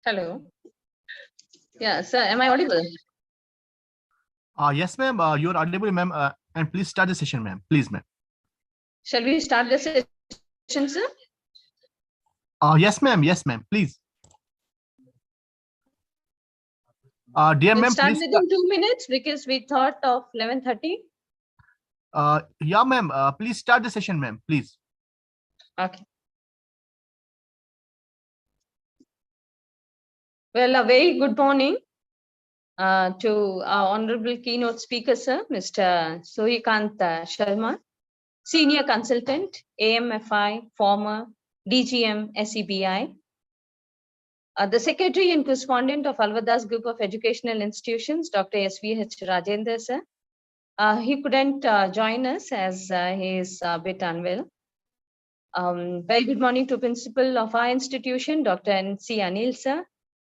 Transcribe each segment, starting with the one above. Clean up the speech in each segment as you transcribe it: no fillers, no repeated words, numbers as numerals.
Hello. Yeah, sir, am I audible? Yes, ma'am. You're audible, ma'am. And please start the session, ma'am. Please, ma'am. Shall we start the session, sir? Yes, ma'am. Yes, ma'am. Please. Dear We'll ma'am, start please. within 2 minutes because we thought of 11:30. Yeah, ma'am. Please start the session, ma'am. Please. Okay. Well, a very good morning to our honorable keynote speaker, sir, Mr. Suryakant Sharma, Senior Consultant, AMFI, former DGM, SEBI, the Secretary and Correspondent of Alvadas Group of Educational Institutions, Dr. SVH Rajendra, sir. He couldn't join us as he is a bit unwell. Very good morning to Principal of our institution, Dr. N.C. Anil, sir,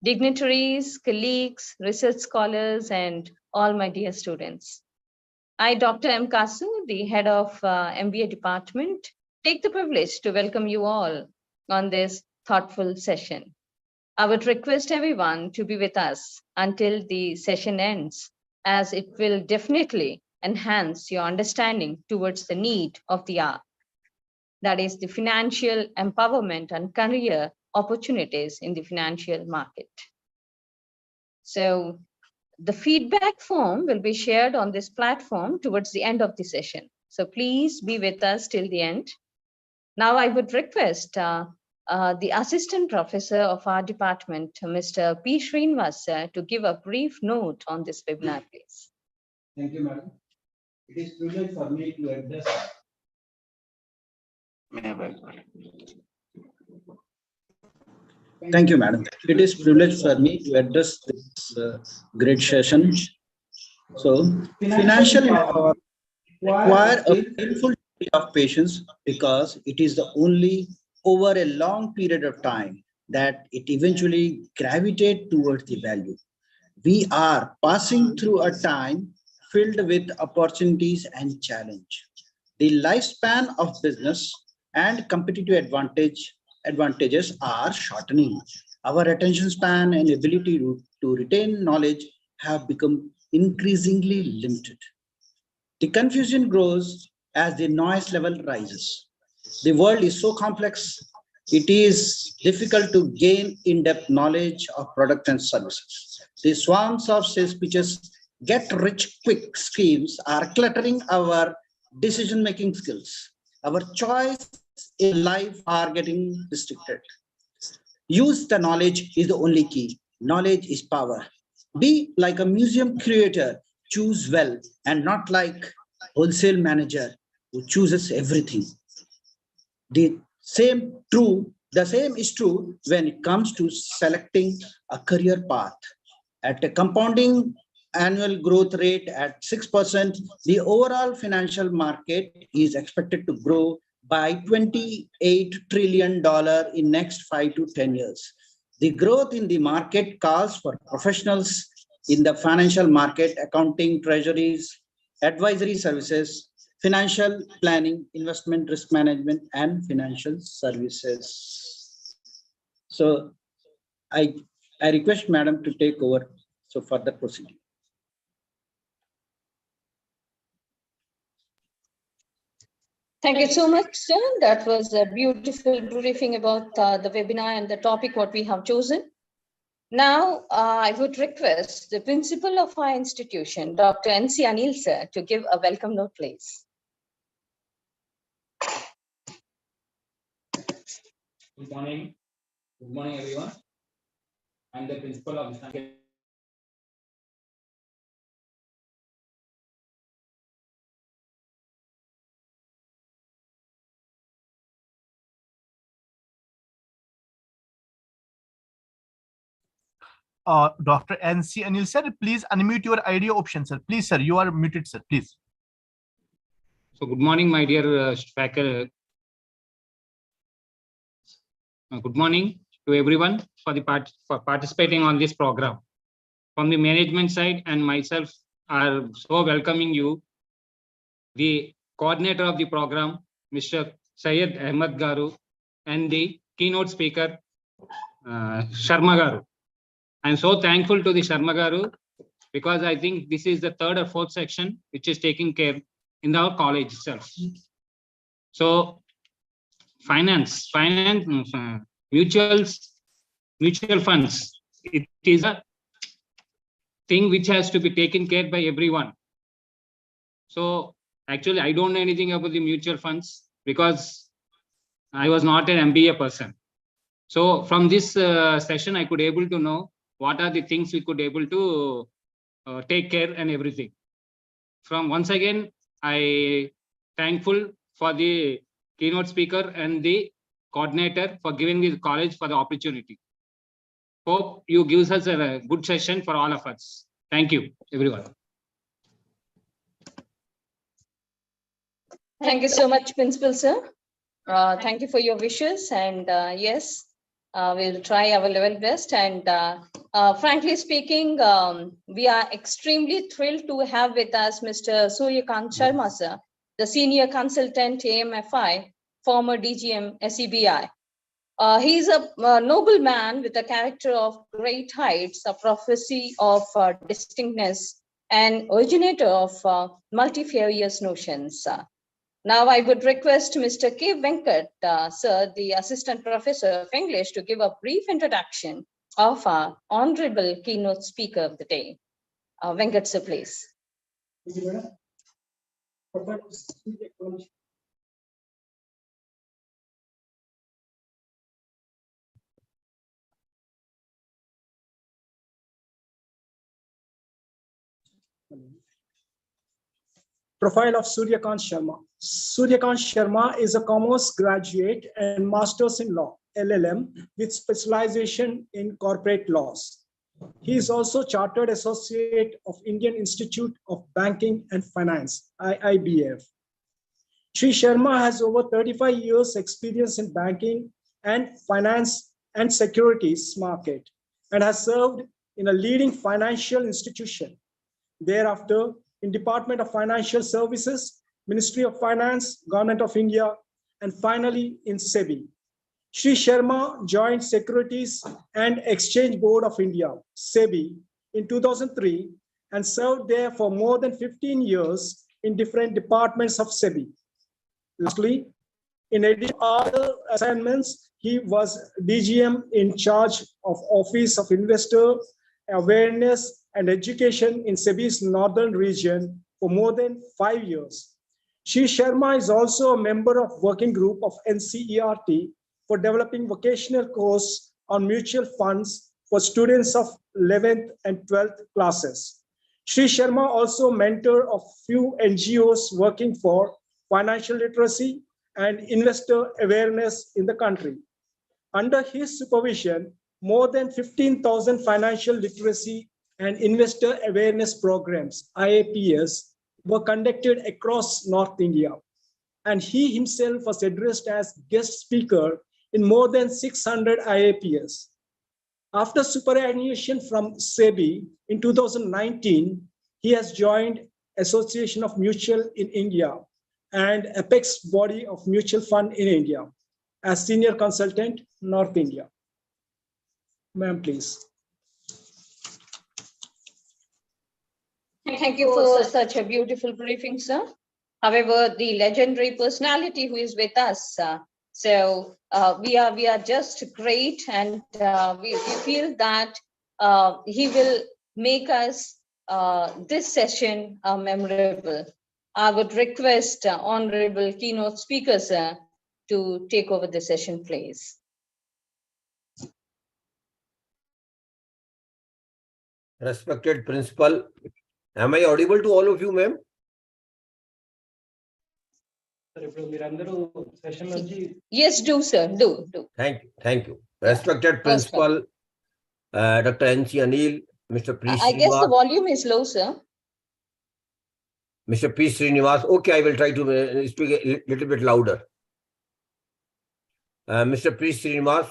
dignitaries, colleagues, research scholars, and all my dear students. I, Dr. M. Kasu, the head of MBA department, take the privilege to welcome you all on this thoughtful session. I would request everyone to be with us until the session ends, as it will definitely enhance your understanding towards the need of the hour. That is the financial empowerment and career opportunities in the financial market. So the feedback form will be shared on this platform towards the end of the session. So please be with us till the end. Now I would request the assistant professor of our department, Mr. P. Srinivas, to give a brief note on this webinar, please. Thank you, madam. It is privilege for me to address. Thank you, madam. It is privilege for me to address this great session. So, financial empowerment require a painful degree of patience because it is the only over a long period of time that it eventually gravitates towards the value. We are passing through a time filled with opportunities and challenge. The lifespan of business and competitive advantages are shortening. Our attention span and ability to retain knowledge have become increasingly limited. The confusion grows as the noise level rises. The world is so complex, it is difficult to gain in-depth knowledge of products and services. The swarms of sales pitches, get rich quick schemes are cluttering our decision-making skills. Our choice in life are getting restricted. Use the knowledge is the only key. Knowledge is power. Be like a museum curator, choose well, and not like wholesale manager who chooses everything. The same is true when it comes to selecting a career path. At a compounding annual growth rate at 6%, the overall financial market is expected to grow by $28 trillion in next 5 to 10 years. The growth in the market calls for professionals in the financial market, accounting, treasuries, advisory services, financial planning, investment risk management, and financial services. So I request madam to take over so further proceeding. Thank you so much, sir. That was a beautiful briefing about the webinar and the topic what we have chosen. Now, I would request the principal of our institution, Dr. N.C. Anil, sir, to give a welcome note, please. Good morning. Good morning, everyone. I'm the principal of Sanketika. Dr. N.C. Anil, sir, please unmute your audio option, sir. Please, sir, you are muted, sir. Please. So, good morning, my dear faculty. Good morning to everyone for participating on this program. From the management side and myself are so welcoming you. The coordinator of the program, Mr. Syed Ahmed Garu, and the keynote speaker, Sharma Garu. I'm so thankful to the Sharma Garu because I think this is the third or fourth section which is taking care in our college itself. So finance, mutual funds, it is a thing which has to be taken care by everyone. So actually, I don't know anything about the mutual funds because I was not an MBA person. So from this session, I could able to know what are the things we could able to take care and everything. From once again, I thankful for the keynote speaker and the coordinator for giving the college for the opportunity. Hope you gives us a good session for all of us. Thank you, everyone. Thank you so much, Principal Sir. Thank you for your wishes. And yes, we'll try our level best. And frankly speaking, we are extremely thrilled to have with us Mr. Suryakant Sharma, sir, the Senior Consultant AMFI, former DGM SEBI. He's a noble man with a character of great heights, a prophecy of distinctness, and originator of multifarious notions. Now I would request Mr. K. Venkat, sir, the Assistant Professor of English, to give a brief introduction of our honorable keynote speaker of the day. Venkat, sir, please. Profile of Suryakant Sharma. Suryakant Sharma is a commerce graduate and master's in law, LLM, with specialization in corporate laws. He is also Chartered Associate of Indian Institute of Banking and Finance, IIBF. Shri Sharma has over 35 years experience in banking and finance and securities market and has served in a leading financial institution. Thereafter, in Department of Financial Services, Ministry of Finance, Government of India, and finally in SEBI. Shri Sharma joined Securities and Exchange Board of India, SEBI, in 2003 and served there for more than 15 years in different departments of SEBI. Lastly, in addition to other assignments, he was DGM in charge of Office of Investor Awareness and Education in SEBI's northern region for more than 5 years. Shri Sharma is also a member of working group of NCERT for developing vocational course on mutual funds for students of 11th and 12th classes. Shri Sharma also mentor of few NGOs working for financial literacy and investor awareness in the country. Under his supervision, more than 15,000 financial literacy and investor awareness programs, IAPS, were conducted across North India. And he himself was addressed as guest speaker in more than 600 IAPS. After superannuation from SEBI in 2019, he has joined Association of Mutual in India and Apex Body of Mutual Fund in India as Senior Consultant, North India. Ma'am, please. Thank you for such a beautiful briefing, sir. However, the legendary personality who is with us, we are just great, and we feel that he will make us this session memorable. I would request Honorable Keynote Speaker, sir, to take over the session, please. Respected Principal, am I audible to all of you, ma'am? Yes, do, sir, do. Thank you. Respected Principal, Dr. N.C. Anil, Mr. P. I guess the volume is low, sir. Mr. P. Srinivas, okay, I will try to speak a little bit louder. Mr. P. Srinivas,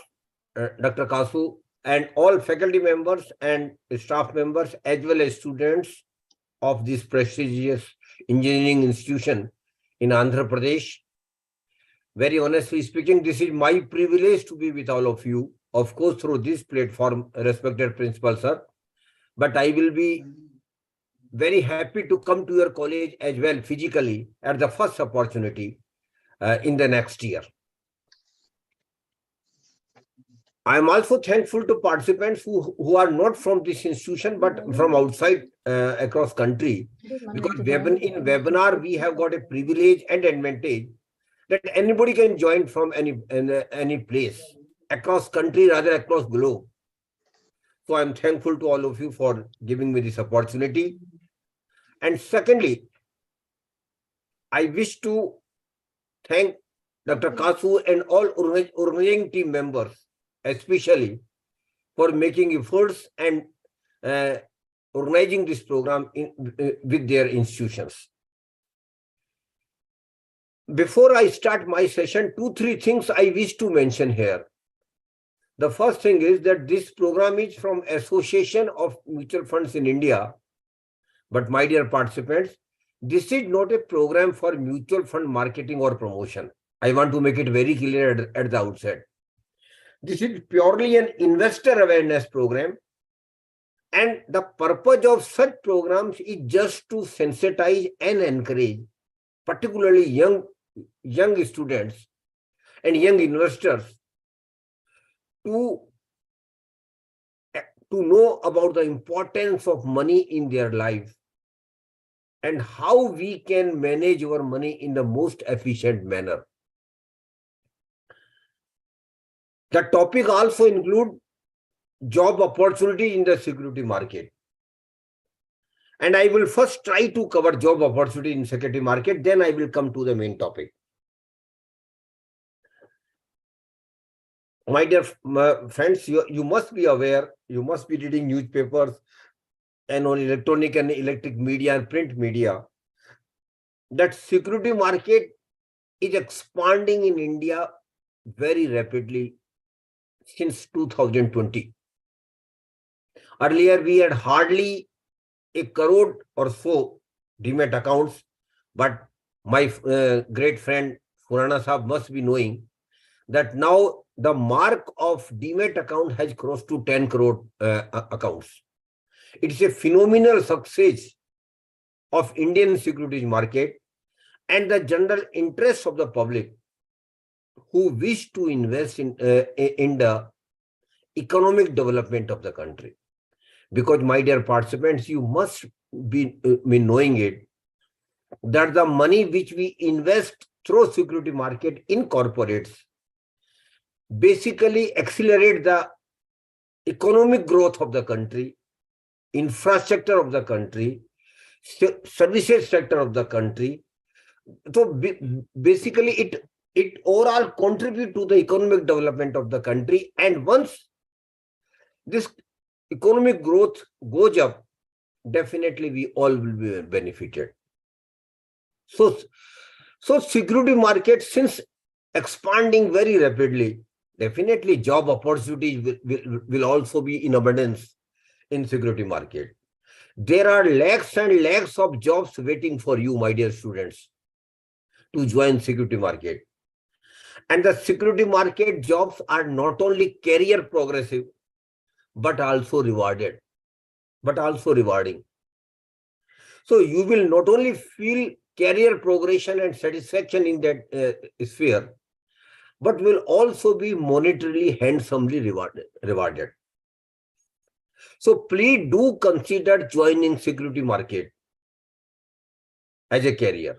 Dr. Kasu, and all faculty members and staff members, as well as students of this prestigious engineering institution in Andhra Pradesh. Very honestly speaking, this is my privilege to be with all of you of course, through this platform, respected principal sir. But I will be very happy to come to your college as well physically at the first opportunity in the next year. I am also thankful to participants who are not from this institution, but from outside across country, because in webinar, we have got a privilege and advantage that anybody can join from any place across country, rather across globe. So I'm thankful to all of you for giving me this opportunity. And secondly, I wish to thank Dr. Kasu and all organizing team members, especially for making efforts and organizing this program with their institutions. Before I start my session, 2-3 things I wish to mention here. The first thing is that this program is from Association of Mutual Funds in India. But my dear participants, this is not a program for mutual fund marketing or promotion. I want to make it very clear at the outset. This is purely an investor awareness program. And the purpose of such programs is just to sensitize and encourage, particularly young students and young investors, to know about the importance of money in their life and how we can manage our money in the most efficient manner. The topic also includes job opportunity in the security market. And I will first try to cover job opportunity in security market, then I will come to the main topic. My dear friends, you must be aware, you must be reading newspapers and on electronic and electric media and print media, that security market is expanding in India very rapidly since 2020. Earlier, we had hardly 1 crore or so demat accounts, but my great friend Furana Sahab must be knowing that now the mark of demat account has crossed to 10 crore accounts. It is a phenomenal success of Indian securities market and the general interest of the public who wish to invest in the economic development of the country. Because, my dear participants, you must be knowing it, that the money which we invest through security market in corporates basically accelerate the economic growth of the country, infrastructure of the country, services sector of the country. So basically it overall contribute to the economic development of the country. And once this economic growth goes up, definitely we all will be benefited. So security market, since expanding very rapidly, definitely job opportunities will also be in abundance in security market. There are lakhs and lakhs of jobs waiting for you, my dear students, to join security market. And the security market jobs are not only career progressive, but also rewarding. So you will not only feel career progression and satisfaction in that sphere, but will also be monetarily handsomely rewarded. So please do consider joining security market as a career.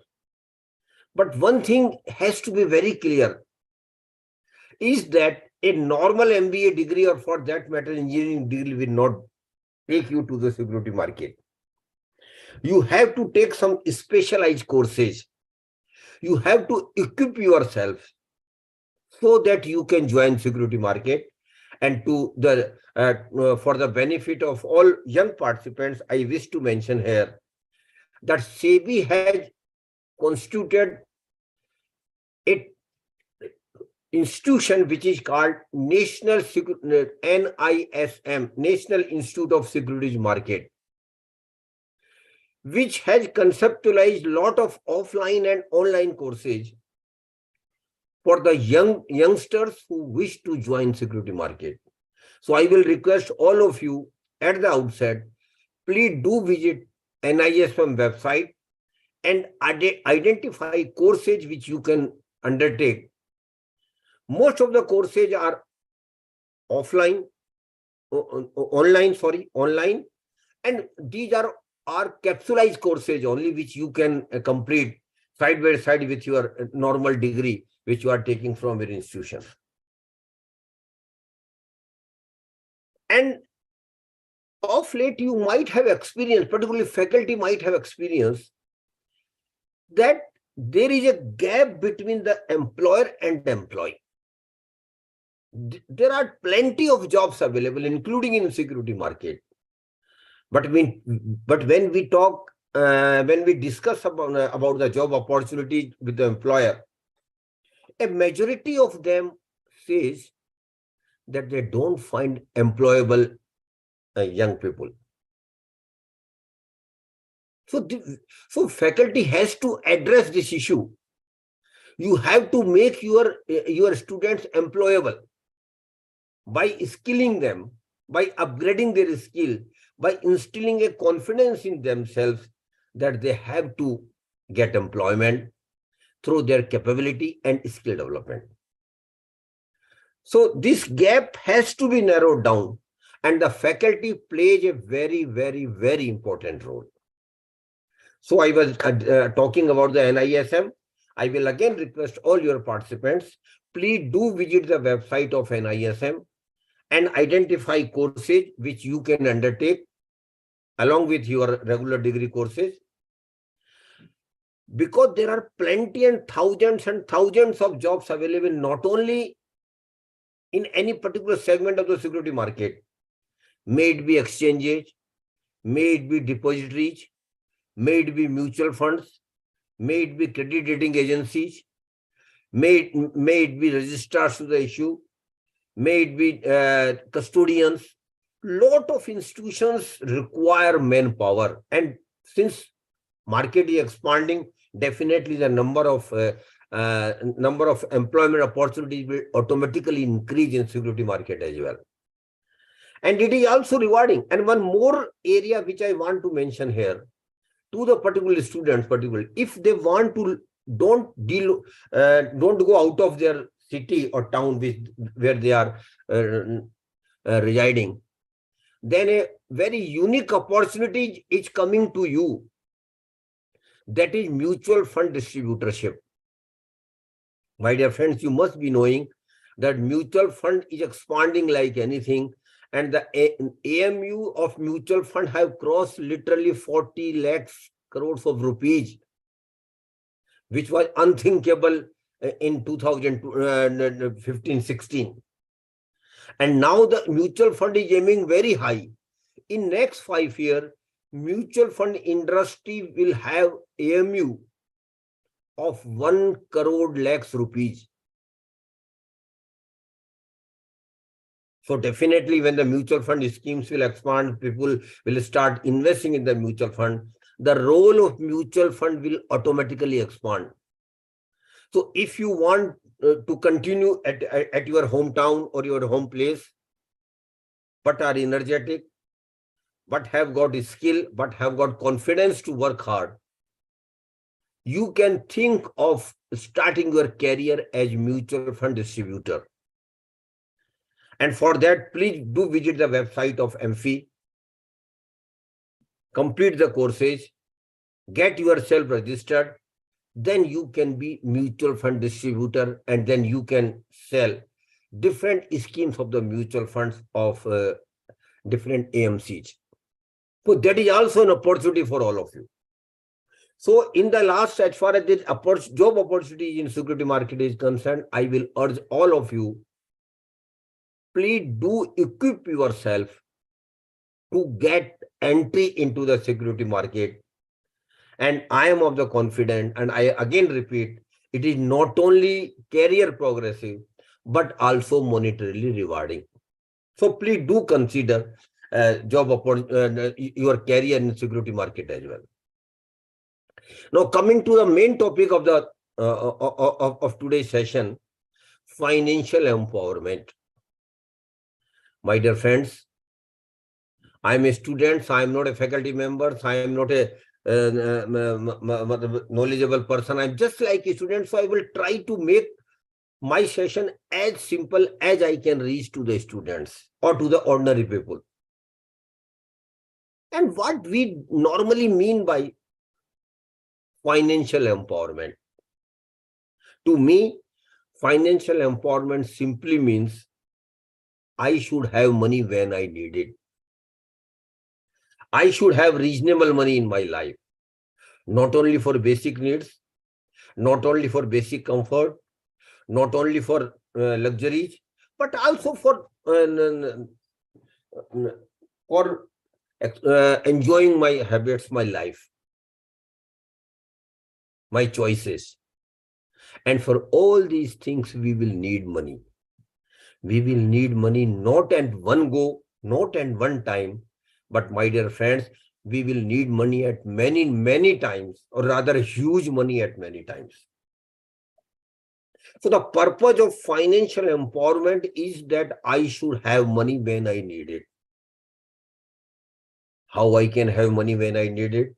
But one thing has to be very clear, is that a normal MBA degree, or for that matter engineering degree, will not take you to the security market. You have to take some specialized courses. You have to equip yourself so that you can join security market. And to the for the benefit of all young participants, I wish to mention here that SEBI has constituted a institution which is called NISM, National Institute of Securities Market, which has conceptualized a lot of offline and online courses for the youngsters who wish to join security market. So I will request all of you at the outset, please do visit NISM website and identify courses which you can undertake. Most of the courses are online, and these are capsulized courses only, which you can complete side by side with your normal degree, which you are taking from your institution. And of late, you might have experienced, particularly faculty might have experienced, that there is a gap between the employer and the employee. There are plenty of jobs available, including in the security market. But when we talk, when we discuss about the job opportunity with the employer, a majority of them says that they don't find employable young people. So faculty has to address this issue. You have to make your students employable by skilling them, by upgrading their skill, by instilling a confidence in themselves that they have to get employment through their capability and skill development. So this gap has to be narrowed down, and the faculty plays a very, very, very important role. So I was talking about the NISM. I will again request all your participants, please do visit the website of NISM and identify courses which you can undertake along with your regular degree courses. Because there are plenty and thousands of jobs available, not only in any particular segment of the security market, may it be exchanges, may it be depositories, may it be mutual funds, may it be credit rating agencies, may it be registrars to the issue, may it be custodians. Lot of institutions require manpower, and since market is expanding, definitely the number of employment opportunities will automatically increase in security market as well. And it is also rewarding. And one more area which I want to mention here to the particular students, particularly if they want to don't go out of their city or town where they are residing, then a very unique opportunity is coming to you. That is mutual fund distributorship. My dear friends, you must be knowing that mutual fund is expanding like anything, and the AMU of mutual fund have crossed literally 40 lakhs crores of rupees, which was unthinkable in 2015-16. And now the mutual fund is aiming very high. In next 5 years, mutual fund industry will have AMU of 1 crore lakhs rupees. So definitely when the mutual fund schemes will expand, people will start investing in the mutual fund. The role of mutual fund will automatically expand. So if you want to continue at your hometown or your home place, but are energetic, but have got skill, but have got confidence to work hard, you can think of starting your career as mutual fund distributor. And for that, please do visit the website of Amfi, complete the courses, get yourself registered, then you can be mutual fund distributor, and then you can sell different schemes of the mutual funds of different AMCs. So that is also an opportunity for all of you. So in the last, as far as this job opportunity in security market is concerned, I will urge all of you, please do equip yourself to get entry into the security market. And I am of the confident, and I again repeat, it is not only career progressive, but also monetarily rewarding. So please do consider your career in the security market as well. Now coming to the main topic of the of today's session, financial empowerment. My dear friends, I am a student, so I am not a faculty member, so I am not a knowledgeable person. I am just like a student, so I will try to make my session as simple as I can reach to the students or to the ordinary people. And what we normally mean by financial empowerment. To me, financial empowerment simply means I should have money when I need it. I should have reasonable money in my life, not only for basic needs, not only for basic comfort, not only for luxuries, but also for enjoying my habits, my life, my choices. And for all these things, we will need money. We will need money not at one go, not at one time, but my dear friends, we will need money at many, many times, or rather huge money at many times. So the purpose of financial empowerment is that I should have money when I need it. How I can have money when I need it?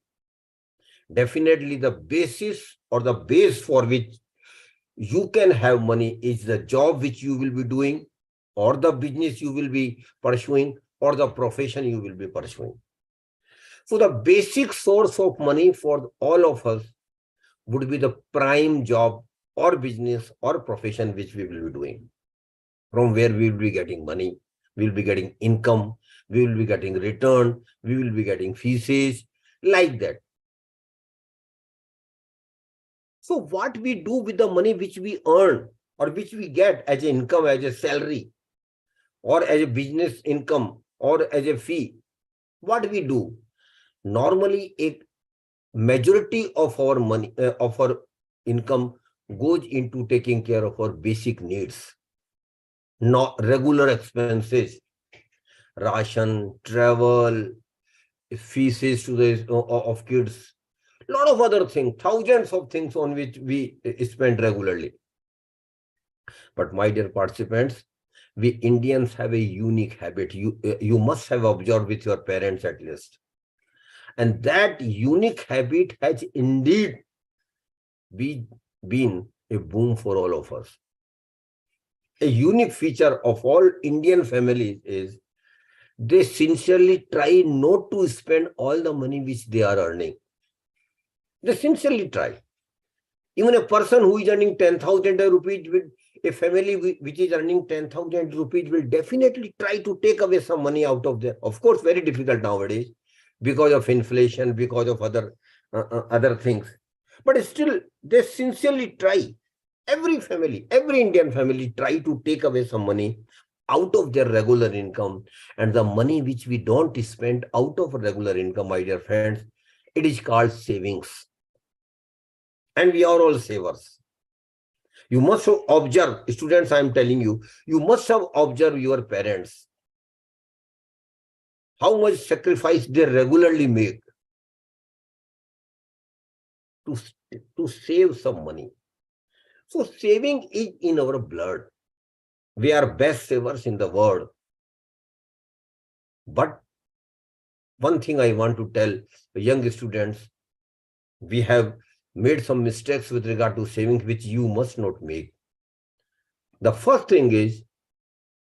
Definitely the basis or the base for which you can have money is the job which you will be doing, or the business you will be pursuing, or the profession you will be pursuing. So the basic source of money for all of us would be the prime job or business or profession which we will be doing. From where we will be getting money, we will be getting income, we will be getting return, we will be getting fees, like that. So what we do with the money which we earn or which we get as an income, as a salary, or as a business income, or as a fee, what we do? Normally, a majority of our money, of our income goes into taking care of our basic needs, not regular expenses, ration, travel, fees to the of kids, lot of other things, thousands of things on which we spend regularly. But my dear participants, we Indians have a unique habit. You must have observed with your parents at least. And that unique habit has indeed been a boom for all of us. A unique feature of all Indian families is they sincerely try not to spend all the money which they are earning. They sincerely try. Even a person who is earning 10,000 rupees, with a family which is earning 10,000 rupees will definitely try to take away some money out of there. Of course, very difficult nowadays because of inflation, because of other things. But still, they sincerely try. Every family, every Indian family try to take away some money out of their regular income. And the money which we don't spend out of regular income, my dear friends, it is called savings. And we are all savers. You must have observed, students, I am telling you, you must have observed your parents, how much sacrifice they regularly make to save some money. So saving is in our blood. We are best savers in the world. But one thing I want to tell young students, we have made some mistakes with regard to saving, which you must not make. The first thing is,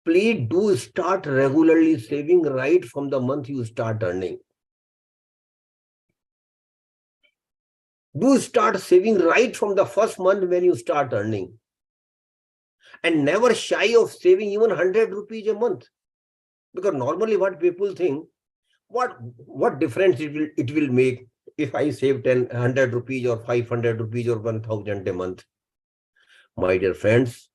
please do start regularly saving right from the month you start earning. Do start saving right from the first month when you start earning. And never shy of saving even 100 rupees a month. Because normally what people think, what difference it will make if I save 100 rupees or 500 rupees or 1,000 a month. My dear friends,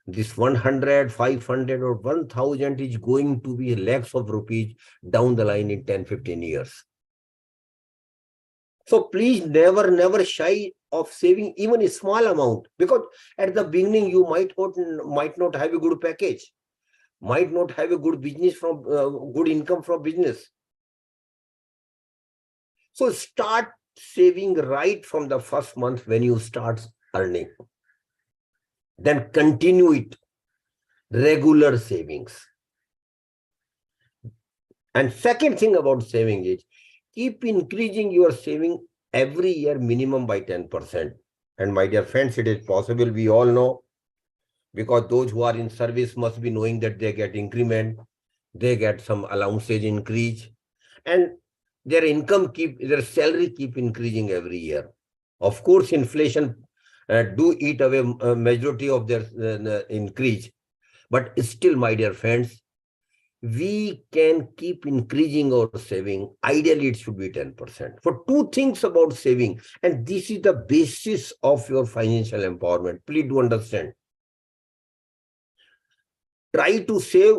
this 100, 500 or 1,000 is going to be lakhs of rupees down the line in 10, 15 years. So please never shy of saving even a small amount, because at the beginning you might not have a good package, might not have a good business from good income from business. So start saving right from the first month when you start earning. Then continue it, regular savings. And second thing about saving is keep increasing your saving every year minimum by 10%. And my dear friends, it is possible, we all know, because those who are in service must be knowing that they get increment, they get some allowances increase, and their income their salary keep increasing every year. Of course, inflation do eat away a majority of their increase, but still, my dear friends, we can keep increasing our saving. Ideally, it should be 10%. For two things about saving, and this is the basis of your financial empowerment. Please do understand. Try to save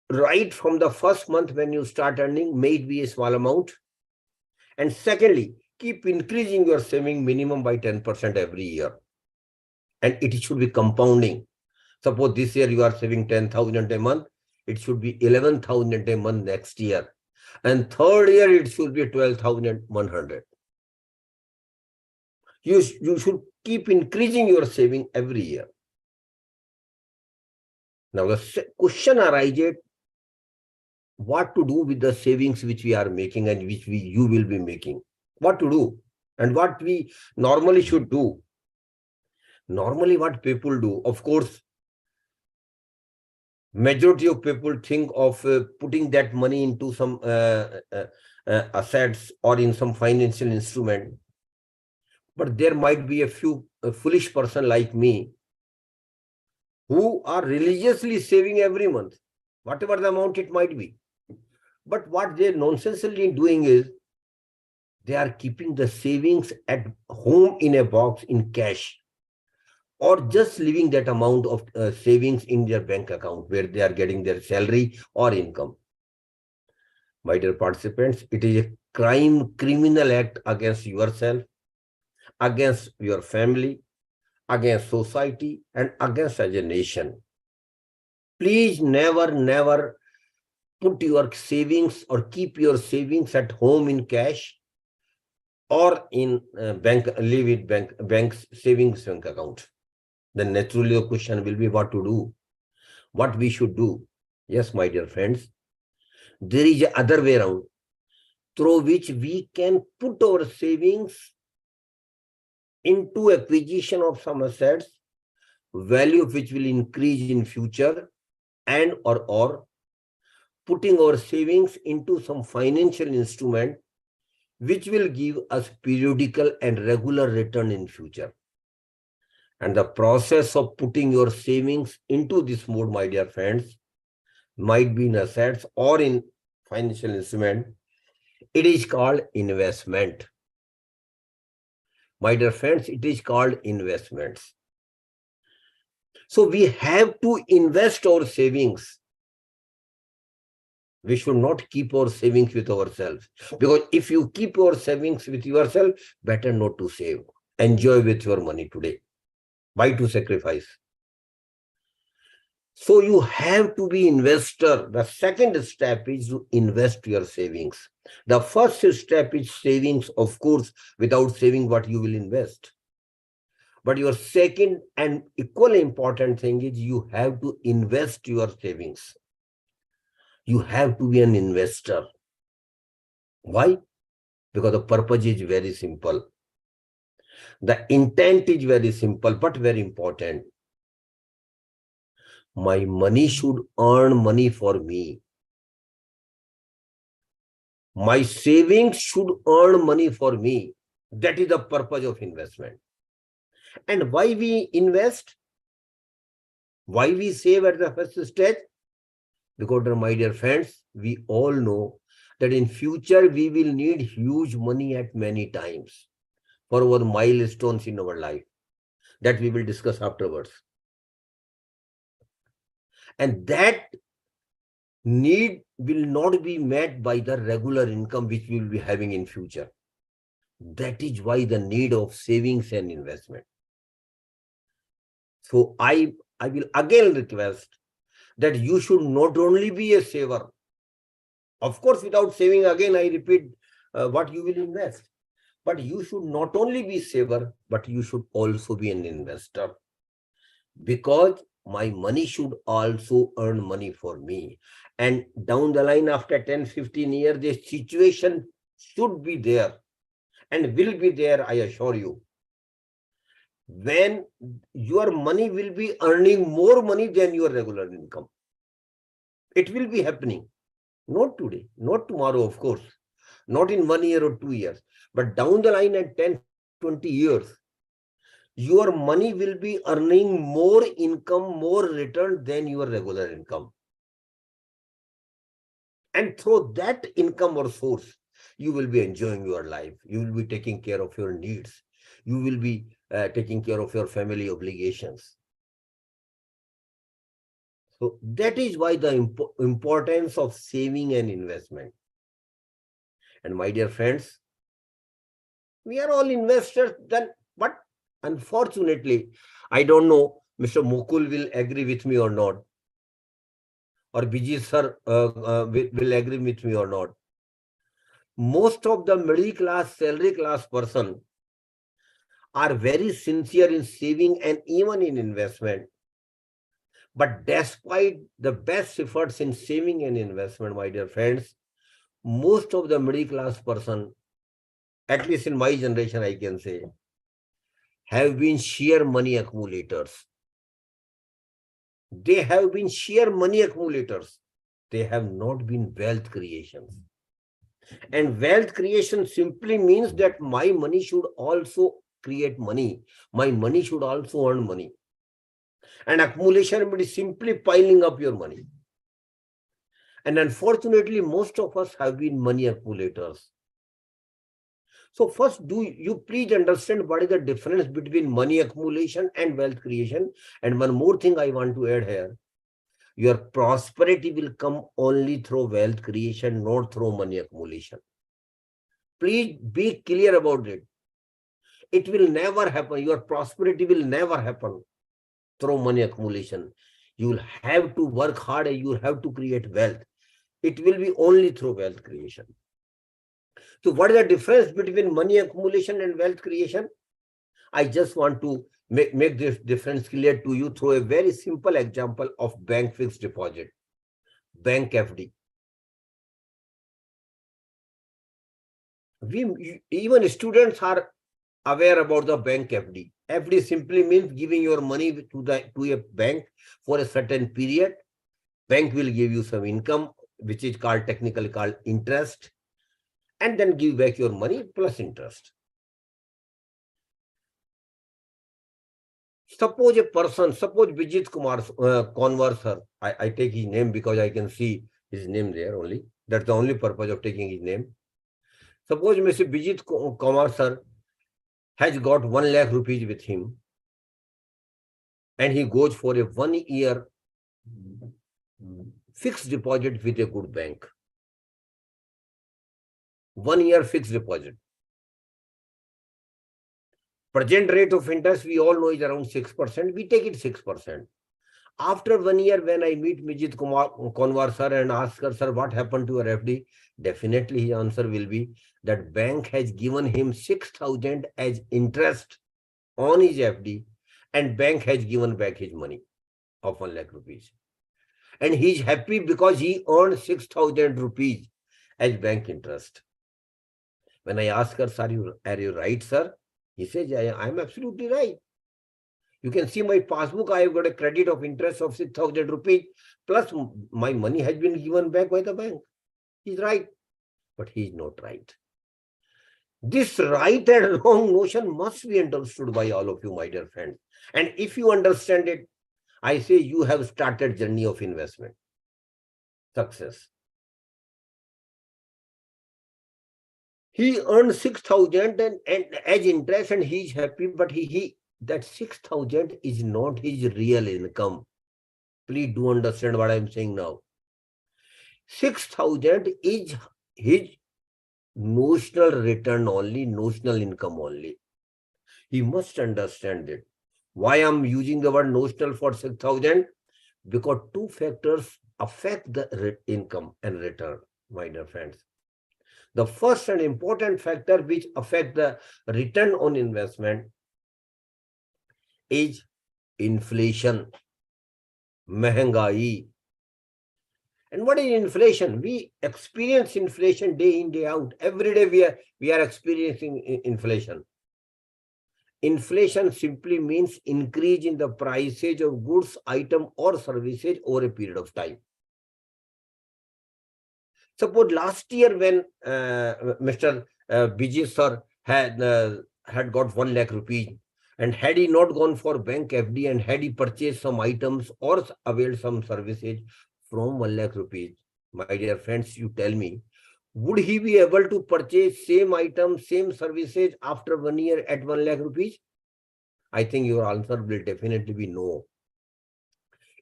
right from the first month when you start earning, may it be a small amount. And secondly, keep increasing your saving minimum by 10% every year. And it should be compounding. Suppose this year you are saving 10,000 a month, it should be 11,000 a month next year. And third year, it should be 12,100. You should keep increasing your saving every year. Now, the question arises, what to do with the savings which we are making and which you will be making? What to do? And what we normally should do? Normally, what people do, of course, majority of people think of putting that money into some assets or in some financial instrument. But there might be a few foolish person like me who are religiously saving every month, whatever the amount it might be. But what they're nonsensely doing is they are keeping the savings at home in a box in cash, or just leaving that amount of savings in their bank account where they are getting their salary or income. My dear participants, it is a criminal act against yourself, against your family, against society, and against as a nation. Please never put your savings or keep your savings at home in cash or in leave it bank's savings bank account. Then naturally the question will be what to do, what we should do. Yes, my dear friends, there is a other way around through which we can put our savings into acquisition of some assets, value of which will increase in future, and or putting our savings into some financial instrument which will give us periodical and regular return in future. And the process of putting your savings into this mode, my dear friends, might be in assets or in financial instrument. It is called investment. My dear friends, it is called investments. So we have to invest our savings. We should not keep our savings with ourselves, because if you keep your savings with yourself, better not to save. Enjoy with your money today. Why to sacrifice? So you have to be investor. The second step is to invest your savings. The first step is savings, of course. Without saving, what you will invest? But your second and equally important thing is you have to invest your savings. You have to be an investor. Why? Because the purpose is very simple. The intent is very simple, but very important. My money should earn money for me. My savings should earn money for me. That is the purpose of investment. And why we invest? Why we save at the first stage? Because, my dear friends, we all know that in future we will need huge money at many times for our milestones in our life. That we will discuss afterwards. And that need will not be met by the regular income which we will be having in future. That is why the need of savings and investment. So I will again request that you should not only be a saver. Of course, without saving, again, I repeat what you will invest. But you should not only be saver, but you should also be an investor. Because my money should also earn money for me. And down the line, after 10, 15 years, the situation should be there and will be there, I assure you. When your money will be earning more money than your regular income. It will be happening. Not today, not tomorrow, of course. Not in 1 year or 2 years. But down the line at 10, 20 years, your money will be earning more income, more return than your regular income. And through that income or source, you will be enjoying your life. You will be taking care of your needs. You will be taking care of your family obligations. So that is why the importance of saving and investment. And my dear friends, we are all investors then, but unfortunately, I don't know Mr. Mukul will agree with me or not, or Bijit sir will agree with me or not. Most of the middle class, salary class person are very sincere in saving and even in investment. But despite the best efforts in saving and investment, my dear friends, most of the middle class person, at least in my generation, I can say, have been sheer money accumulators. They have been sheer money accumulators. They have not been wealth creations. And wealth creation simply means that my money should also create money. My money should also earn money. And accumulation means simply piling up your money. And unfortunately, most of us have been money accumulators. So first, do you please understand what is the difference between money accumulation and wealth creation? And one more thing I want to add here. Your prosperity will come only through wealth creation, not through money accumulation. Please be clear about it. It will never happen. Your prosperity will never happen through money accumulation. You will have to work hard and you will have to create wealth. It will be only through wealth creation. So what is the difference between money accumulation and wealth creation? I just want to make this difference clear to you through a very simple example of bank fixed deposit, bank FD. Even students are aware about the bank FD. FD simply means giving your money to a bank for a certain period. Bank will give you some income, which is technically called interest, and then give back your money plus interest. Suppose a person, suppose Vijit Kumar Converse, sir, I take his name because I can see his name there only. That's the only purpose of taking his name. Suppose Mr. Vijit Kumar, sir, has got 1 lakh rupees with him and he goes for a 1 year fixed deposit with a good bank. 1 year fixed deposit. Present rate of interest, we all know is around 6%. We take it 6%. After 1 year, when I meet Vijit Konwar sir and ask her, sir, what happened to your FD? Definitely his answer will be that bank has given him 6,000 as interest on his FD and bank has given back his money of 1 lakh rupees. And he's happy because he earned 6,000 rupees as bank interest. When I ask her, sir, are you right, sir? He says, I'm absolutely right. You can see my passbook, I have got a credit of interest of 6,000 rupees, plus my money has been given back by the bank. He's right, but he's not right. This right and wrong notion must be understood by all of you, my dear friends. And if you understand it, I say you have started journey of investment. Success. He earned 6,000 and as interest and he's happy, but that 6,000 is not his real income. Please do understand what I'm saying now. 6,000 is his notional return only, notional income only. He must understand it. Why I'm using the word notional for 6,000? Because two factors affect the income and return, my dear friends. The first and important factor which affect the return on investment is inflation. Mehengai. And what is inflation? We experience inflation day in, day out. Every day we are experiencing inflation. Inflation simply means increase in the prices of goods, item or services over a period of time. Suppose last year when Mr. Bijay sir had got 1 lakh rupees, and had he not gone for bank FD and had he purchased some items or availed some services from 1 lakh rupees, my dear friends, you tell me, would he be able to purchase same items, same services after 1 year at 1 lakh rupees? I think your answer will definitely be no.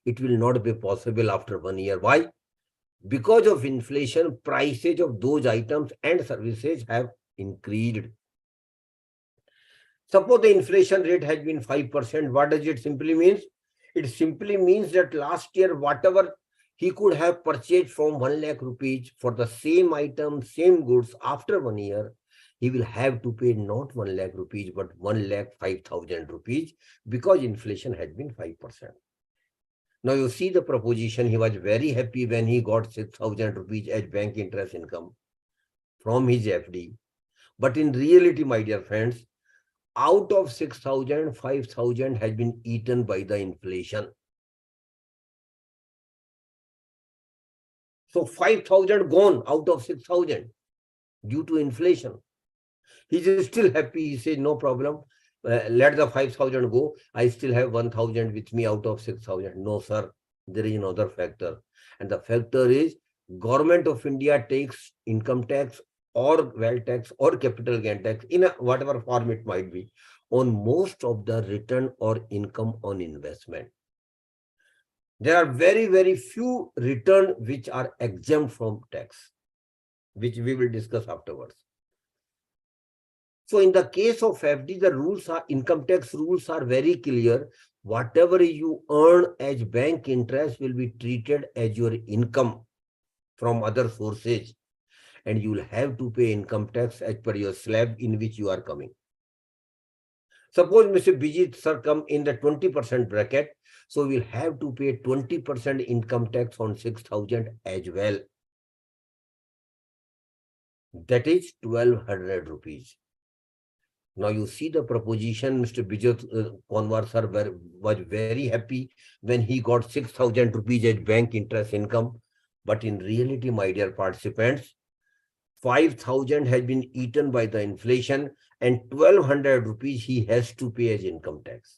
It will not be possible after 1 year. Why? Because of inflation, prices of those items and services have increased. Suppose the inflation rate has been 5%. What does it simply mean? It simply means that last year, whatever he could have purchased from 1 lakh rupees for the same item, same goods after 1 year, he will have to pay not 1 lakh rupees, but 1,05,000 rupees because inflation has been 5%. Now you see the proposition, he was very happy when he got 6,000 rupees as bank interest income from his FD. But in reality, my dear friends, out of 6,000, 5,000 has been eaten by the inflation. So 5,000 gone out of 6,000 due to inflation. He's still happy. He says, no problem. Let the 5,000 go. I still have 1,000 with me out of 6,000. No, sir. There is another factor. And the factor is Government of India takes income tax or wealth tax or capital gain tax in whatever form it might be on most of the return or income on investment. There are very, very few return which are exempt from tax, which we will discuss afterwards. So in the case of FD, the rules are, income tax rules are very clear. Whatever you earn as bank interest will be treated as your income from other sources, and you will have to pay income tax as per your slab in which you are coming. Suppose Mr. Bijit sir come in the 20% bracket, so we'll have to pay 20% income tax on 6,000 as well. That is 1,200 rupees. Now you see the proposition, Mr. Bijay Konwar sir was very happy when he got 6,000 rupees as bank interest income. But in reality, my dear participants, 5,000 has been eaten by the inflation and 1,200 rupees he has to pay as income tax.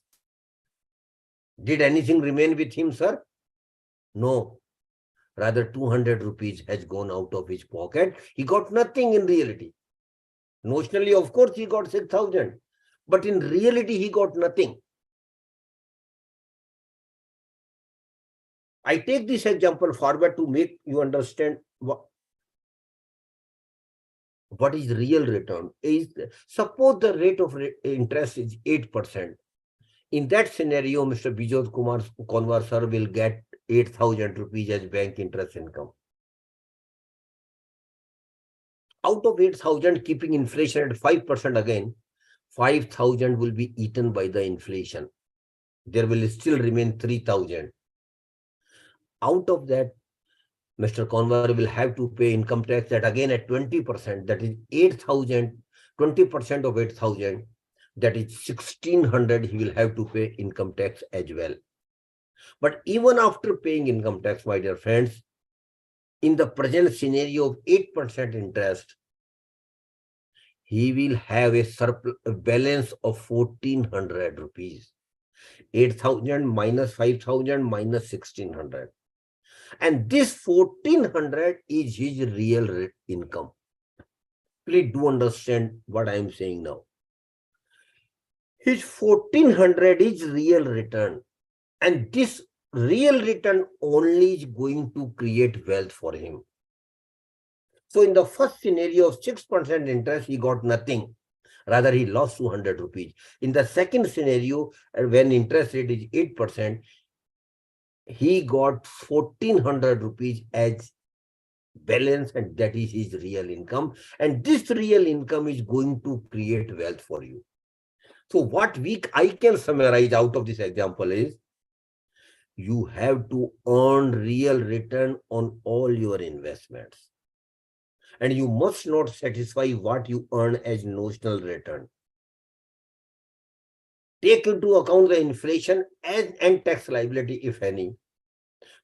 Did anything remain with him, sir? No. Rather, 200 rupees has gone out of his pocket. He got nothing in reality. Notionally, of course, he got 6,000, but in reality, he got nothing. I take this example forward to make you understand what is real return. Suppose the rate of interest is 8%. In that scenario, Mr. Bijot Kumar Konwar sir will get 8,000 rupees as bank interest income. Out of 8,000, keeping inflation at 5% again, 5,000 will be eaten by the inflation. There will still remain 3,000. Out of that, Mr. Konwar will have to pay income tax that again at 20%, that is 8,000, 20% of 8,000, that is 1,600 he will have to pay income tax as well. But even after paying income tax, my dear friends, in the present scenario of 8% interest, he will have a surplus balance of 1,400 rupees. 8,000 minus 5,000 minus 1,600. And this 1,400 is his real income. Please do understand what I am saying now. His 1,400 is real return. And this real return only is going to create wealth for him. So in the first scenario of 6% interest, he got nothing. Rather, he lost 200 rupees. In the second scenario, when interest rate is 8%, he got 1,400 rupees as balance, and that is his real income. And this real income is going to create wealth for you. So what I can summarize out of this example is, you have to earn real return on all your investments. And you must not satisfy what you earn as notional return. Take into account the inflation and tax liability, if any,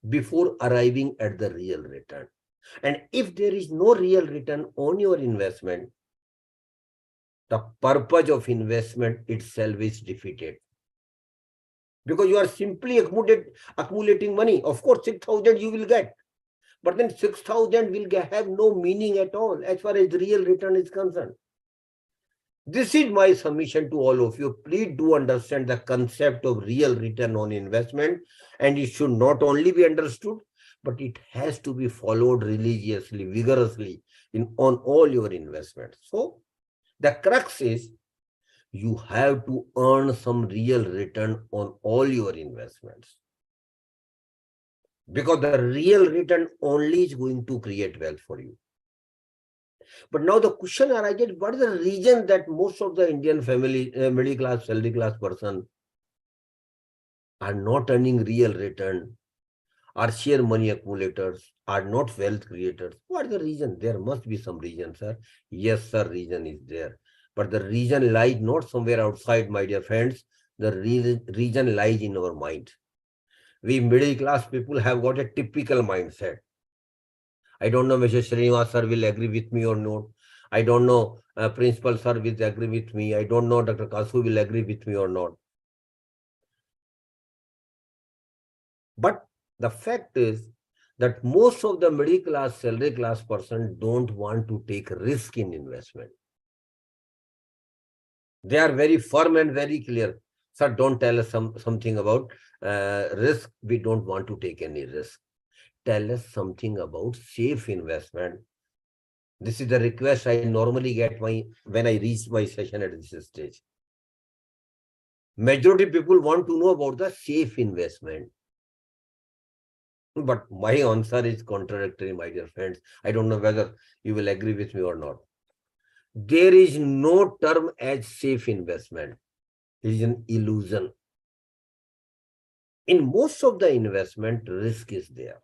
before arriving at the real return. And if there is no real return on your investment, the purpose of investment itself is defeated. Because you are simply accumulating money. Of course, 6,000 you will get. But then 6,000 will have no meaning at all as far as the real return is concerned. This is my submission to all of you. Please do understand the concept of real return on investment, and it should not only be understood, but it has to be followed religiously, vigorously on all your investments. So the crux is you have to earn some real return on all your investments. Because the real return only is going to create wealth for you. But now the question arises, what is the reason that most of the Indian family, middle class, salary class person are not earning real return, are share money accumulators, are not wealth creators? What is the reason? There must be some reason, sir. Yes, sir, reason is there. But the reason lies not somewhere outside, my dear friends. The reason lies in our mind. We middle class people have got a typical mindset. I don't know Mr. Srinivas sir will agree with me or not. I don't know Principal sir will agree with me. I don't know Dr. Kasu will agree with me or not. But the fact is that most of the middle class, salary class person don't want to take risk in investment. They are very firm and very clear. Sir, don't tell us something about risk. We don't want to take any risk. Tell us something about safe investment. This is the request I normally get when I reach my session at this stage. Majority people want to know about the safe investment. But my answer is contradictory, my dear friends. I don't know whether you will agree with me or not. There is no term as safe investment. It is an illusion. In most of the investment, risk is there.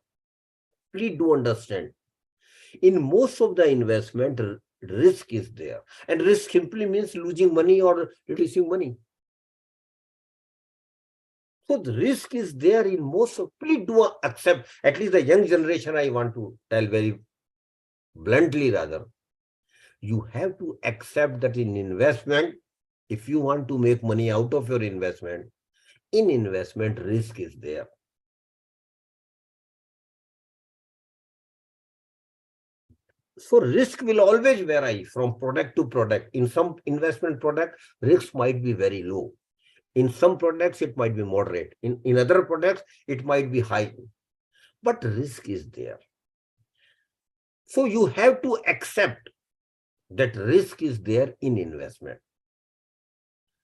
Please do understand. In most of the investment, risk is there. And risk simply means losing money or reducing money. So the risk is there in most of, please do accept, at least the young generation, I want to tell very bluntly rather, you have to accept that in investment, if you want to make money out of your investment, in investment, risk is there. So risk will always vary from product to product. In some investment product, risk might be very low. In some products, it might be moderate. In other products, it might be high. But risk is there. So you have to accept that risk is there in investment.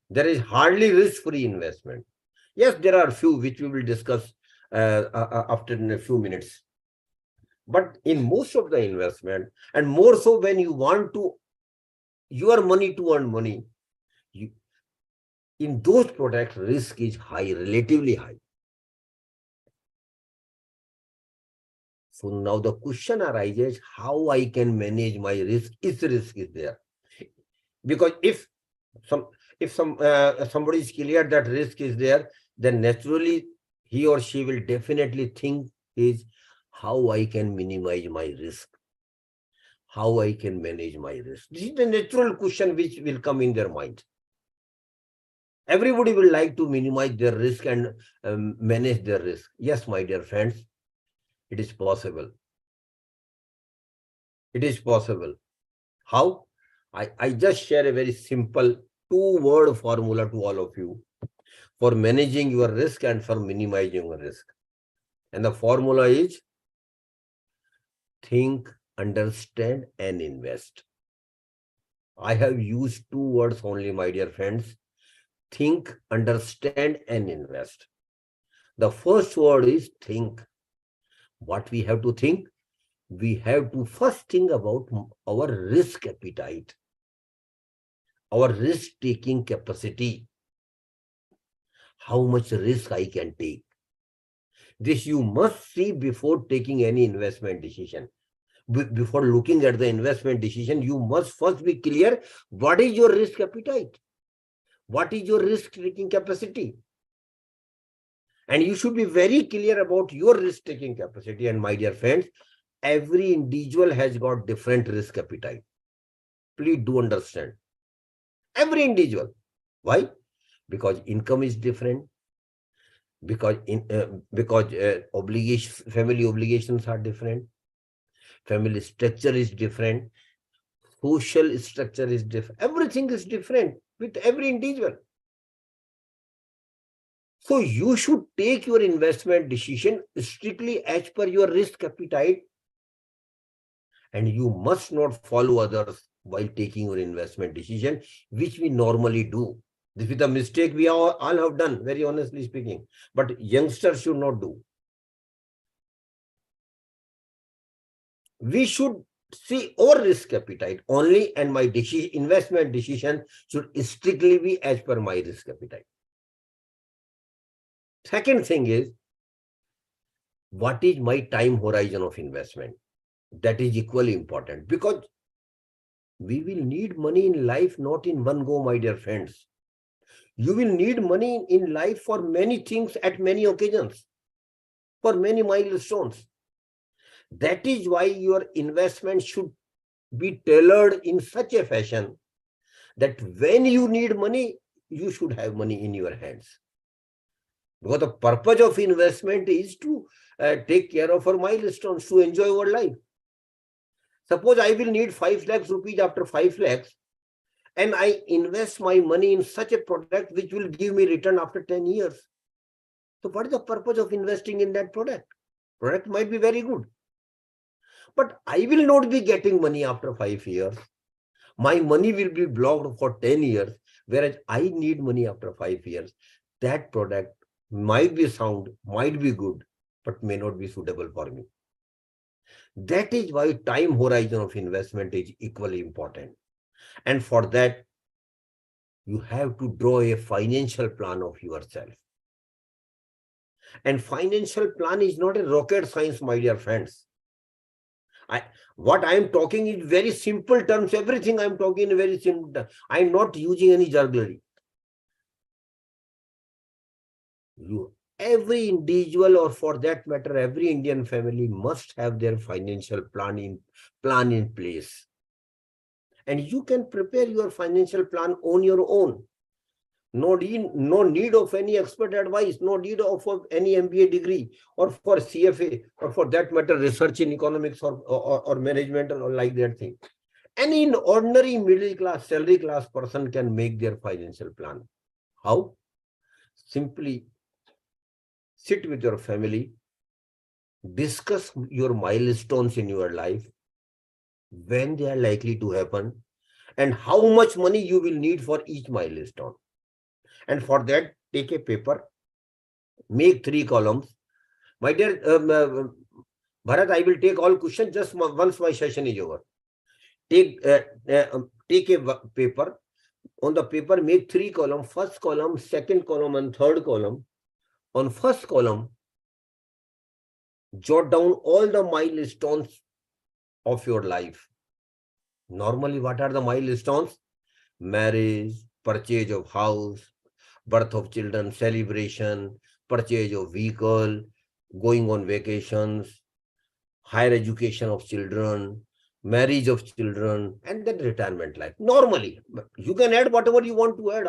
There is hardly risk-free investment. Yes, there are few which we will discuss after in a few minutes. But in most of the investment, and more so when you want to your money to earn money, in those products, risk is high, relatively high. So now the question arises, how I can manage my risk if risk is there? Because if somebody is clear that risk is there, then naturally he or she will definitely think is how I can minimize my risk, how I can manage my risk. This is the natural question which will come in their mind. Everybody will like to minimize their risk and manage their risk. Yes, my dear friends, it is possible. It is possible. How? I just share a very simple two-word formula to all of you for managing your risk and for minimizing your risk. And the formula is think, understand, and invest. I have used two words only, my dear friends. Think, understand, and invest. The first word is think. What we have to think? We have to first think about our risk appetite, our risk-taking capacity. How much risk I can take? This you must see before taking any investment decision. Before looking at the investment decision, you must first be clear what is your risk appetite, what is your risk taking capacity. And you should be very clear about your risk taking capacity. And my dear friends, every individual has got different risk appetite. Please do understand. Every individual. Why? Because income is different. Because family obligations are different. Family structure is different. Social structure is different. Everything is different with every individual. So you should take your investment decision strictly as per your risk appetite, and you must not follow others while taking your investment decision, which we normally do. This is a mistake we all have done, very honestly speaking, but youngsters should not do. We should see our risk appetite only, and my investment decision should strictly be as per my risk appetite. Second thing is, what is my time horizon of investment? That is equally important, because we will need money in life, not in one go, my dear friends. You will need money in life for many things at many occasions, for many milestones. That is why your investment should be tailored in such a fashion that when you need money, you should have money in your hands. Because the purpose of investment is to take care of our milestones, to enjoy our life. Suppose I will need 5 lakhs rupees after 5 lakhs, and I invest my money in such a product which will give me return after 10 years. So what is the purpose of investing in that product? Product might be very good, but I will not be getting money after 5 years. My money will be blocked for 10 years, whereas I need money after 5 years. That product might be sound, might be good, but may not be suitable for me. That is why time horizon of investment is equally important. And for that, you have to draw a financial plan of yourself. And financial plan is not a rocket science, my dear friends. What I am talking in very simple terms. Everything I am talking in very simple terms. I am not using any jargon. Every individual, or for that matter, every Indian family must have their financial plan in place. And you can prepare your financial plan on your own. No need of any expert advice, no need of any MBA degree, or for CFA, or for that matter, research in economics or management, or like that thing. Any ordinary middle class, salary class person can make their financial plan. How? Simply sit with your family, discuss your milestones in your life, when they are likely to happen, and how much money you will need for each milestone. And for that, take a paper, make 3 columns. My dear Bharat, I will take all questions just once my session is over. Take a paper. On the paper, make 3 columns, first column, second column, and third column. On first column, jot down all the milestones of your life. Normally, what are the milestones? Marriage, purchase of house, birth of children, celebration, purchase of vehicle, going on vacations, higher education of children, marriage of children, and then retirement life. Normally, you can add whatever you want to add.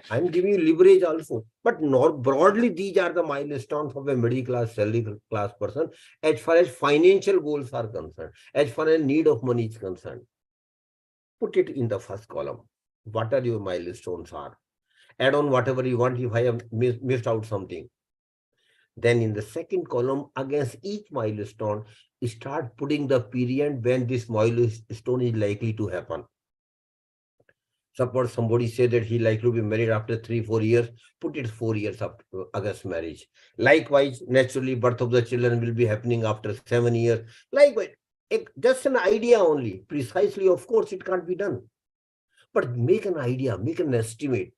I'm giving you leverage also. But broadly, these are the milestones of a middle class, salary class person as far as financial goals are concerned, as far as need of money is concerned. Put it in the first column. What are your milestones are? Add on whatever you want if I have missed out something. Then in the second column, against each milestone, start putting the period when this milestone is likely to happen. Suppose somebody say that he likely to be married after 3-4 years, put it 4 years up against marriage. Likewise, naturally, birth of the children will be happening after 7 years. Likewise, just an idea only. Precisely, of course, it can't be done. But make an idea, make an estimate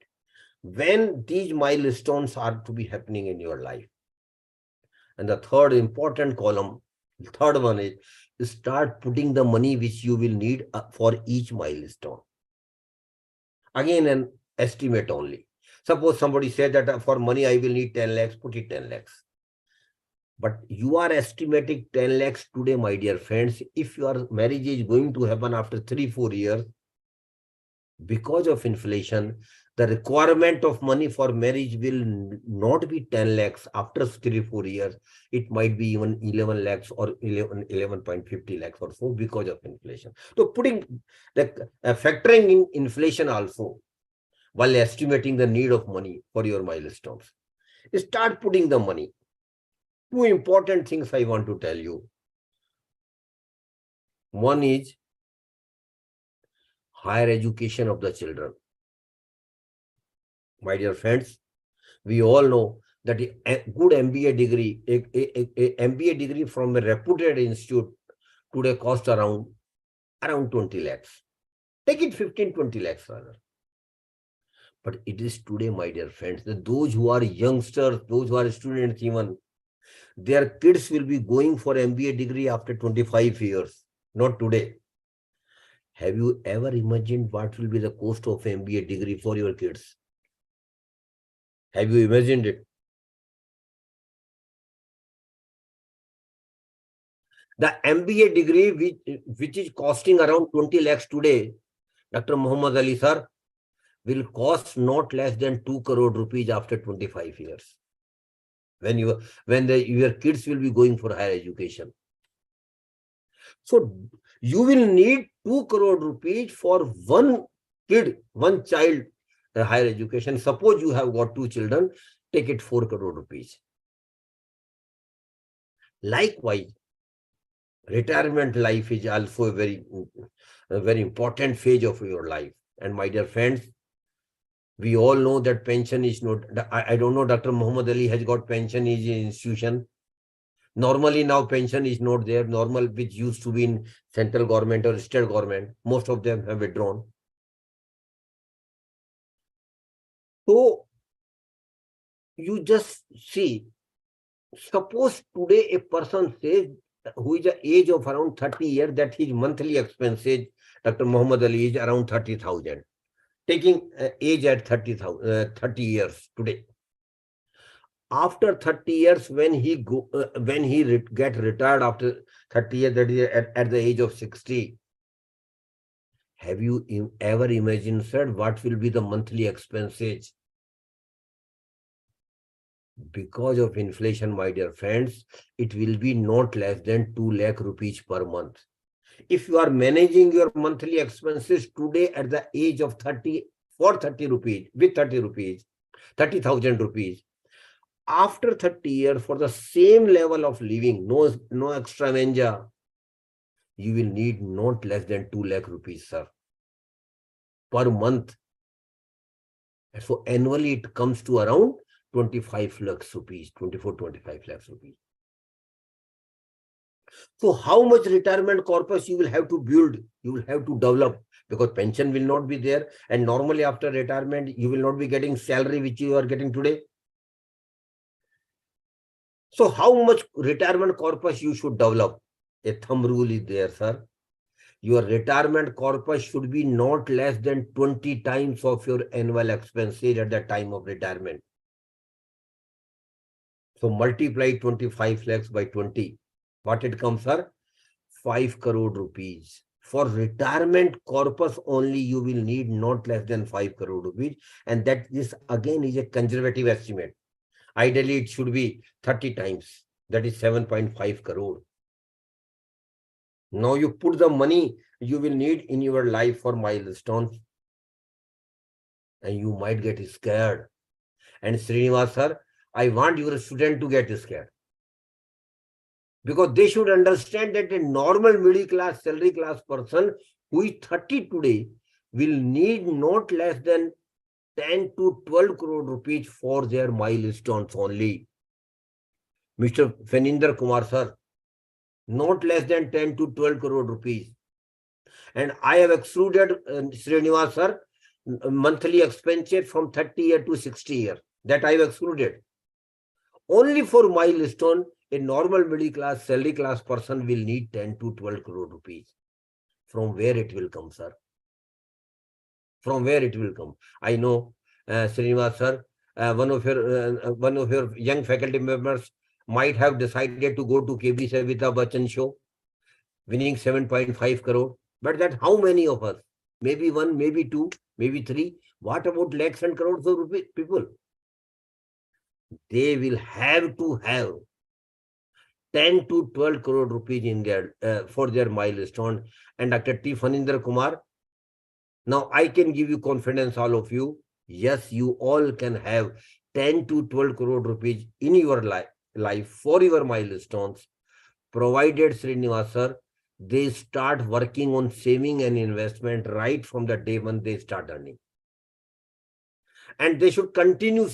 when these milestones are to be happening in your life. And the third important column, the third one is start putting the money which you will need for each milestone. Again, an estimate only. Suppose somebody said that for money I will need 10 lakhs, put it 10 lakhs. But you are estimating 10 lakhs today, my dear friends. If your marriage is going to happen after 3-4 years, because of inflation, the requirement of money for marriage will not be 10 lakhs after 3-4 years. It might be even 11 lakhs or 11.50 lakhs or so because of inflation. So putting the factoring in inflation also while estimating the need of money for your milestones. Start putting the money. Two important things I want to tell you. One is higher education of the children. My dear friends, we all know that a good MBA degree, a MBA degree from a reputed institute today costs around 20 lakhs. Take it 15-20 lakhs rather. But it is today, my dear friends, that those who are youngsters, those who are students even, their kids will be going for MBA degree after 25 years, not today. Have you ever imagined what will be the cost of MBA degree for your kids? Have you imagined it? The MBA degree which is costing around 20 lakhs today, Dr. Muhammad Ali sir, will cost not less than 2 crore rupees after 25 years. When your kids will be going for higher education. So you will need 2 crore rupees for one kid, one child higher education. Suppose you have got 2 children, take it 4 crore rupees. Likewise, retirement life is also a very important phase of your life. And my dear friends, we all know that pension is not, I don't know, Dr. Muhammad Ali has got pension in his institution. Normally now pension is not there. Normal, which used to be in central government or state government, most of them have withdrawn. So you just see, suppose today a person says who is the age of around 30 years that his monthly expenses, Dr. Muhammad Ali, is around 30,000. Taking age at 30 years today. After 30 years, when he get retired after 30 years, that is at the age of 60, have you ever imagined, sir, what will be the monthly expenses? Because of inflation, my dear friends, it will be not less than 2 lakh rupees per month. If you are managing your monthly expenses today at the age of 30, for 30 rupees, with 30 rupees, 30,000 rupees, after 30 years, for the same level of living, no extravaganza, you will need not less than 2 lakh rupees, sir, per month. So annually, it comes to around 25 lakhs rupees, 25 lakhs rupees. So how much retirement corpus you will have to build, you will have to develop, because pension will not be there. And normally after retirement, you will not be getting salary which you are getting today. So how much retirement corpus you should develop? A thumb rule is there, sir. Your retirement corpus should be not less than 20 times of your annual expenses at the time of retirement. So multiply 25 lakhs by 20. What it comes, sir? 5 crore rupees. For retirement corpus only, you will need not less than 5 crore rupees. And this again is a conservative estimate. Ideally, it should be 30 times. That is 7.5 crore. Now you put the money you will need in your life for milestones. And you might get scared. And Srinivas sir, I want your student to get scared. Because they should understand that a normal middle class, salary class person who is 30 today will need not less than 10 to 12 crore rupees for their milestones only. Mr. Fenindra Kumar sir, not less than 10 to 12 crore rupees. And I have excluded Srinivas sir, monthly expenditure from 30 year to 60 year. That I have excluded. Only for milestone, a normal middle class, salary class person will need 10 to 12 crore rupees. From where it will come, sir? From where it will come? I know, Srinivas sir, one of your young faculty members might have decided to go to KB Savita Bachchan show, winning 7.5 crore. But that how many of us? Maybe one, maybe two, maybe three. What about lakhs and crores of people? They will have to have 10 to 12 crore rupees in their for their milestone. And Dr. T. Phanindra Kumar, now I can give you confidence, all of you. Yes, you all can have 10 to 12 crore rupees in your life for your milestones, provided, Srinivas sir, they start working on saving and investment right from the day when they start earning. And they should continue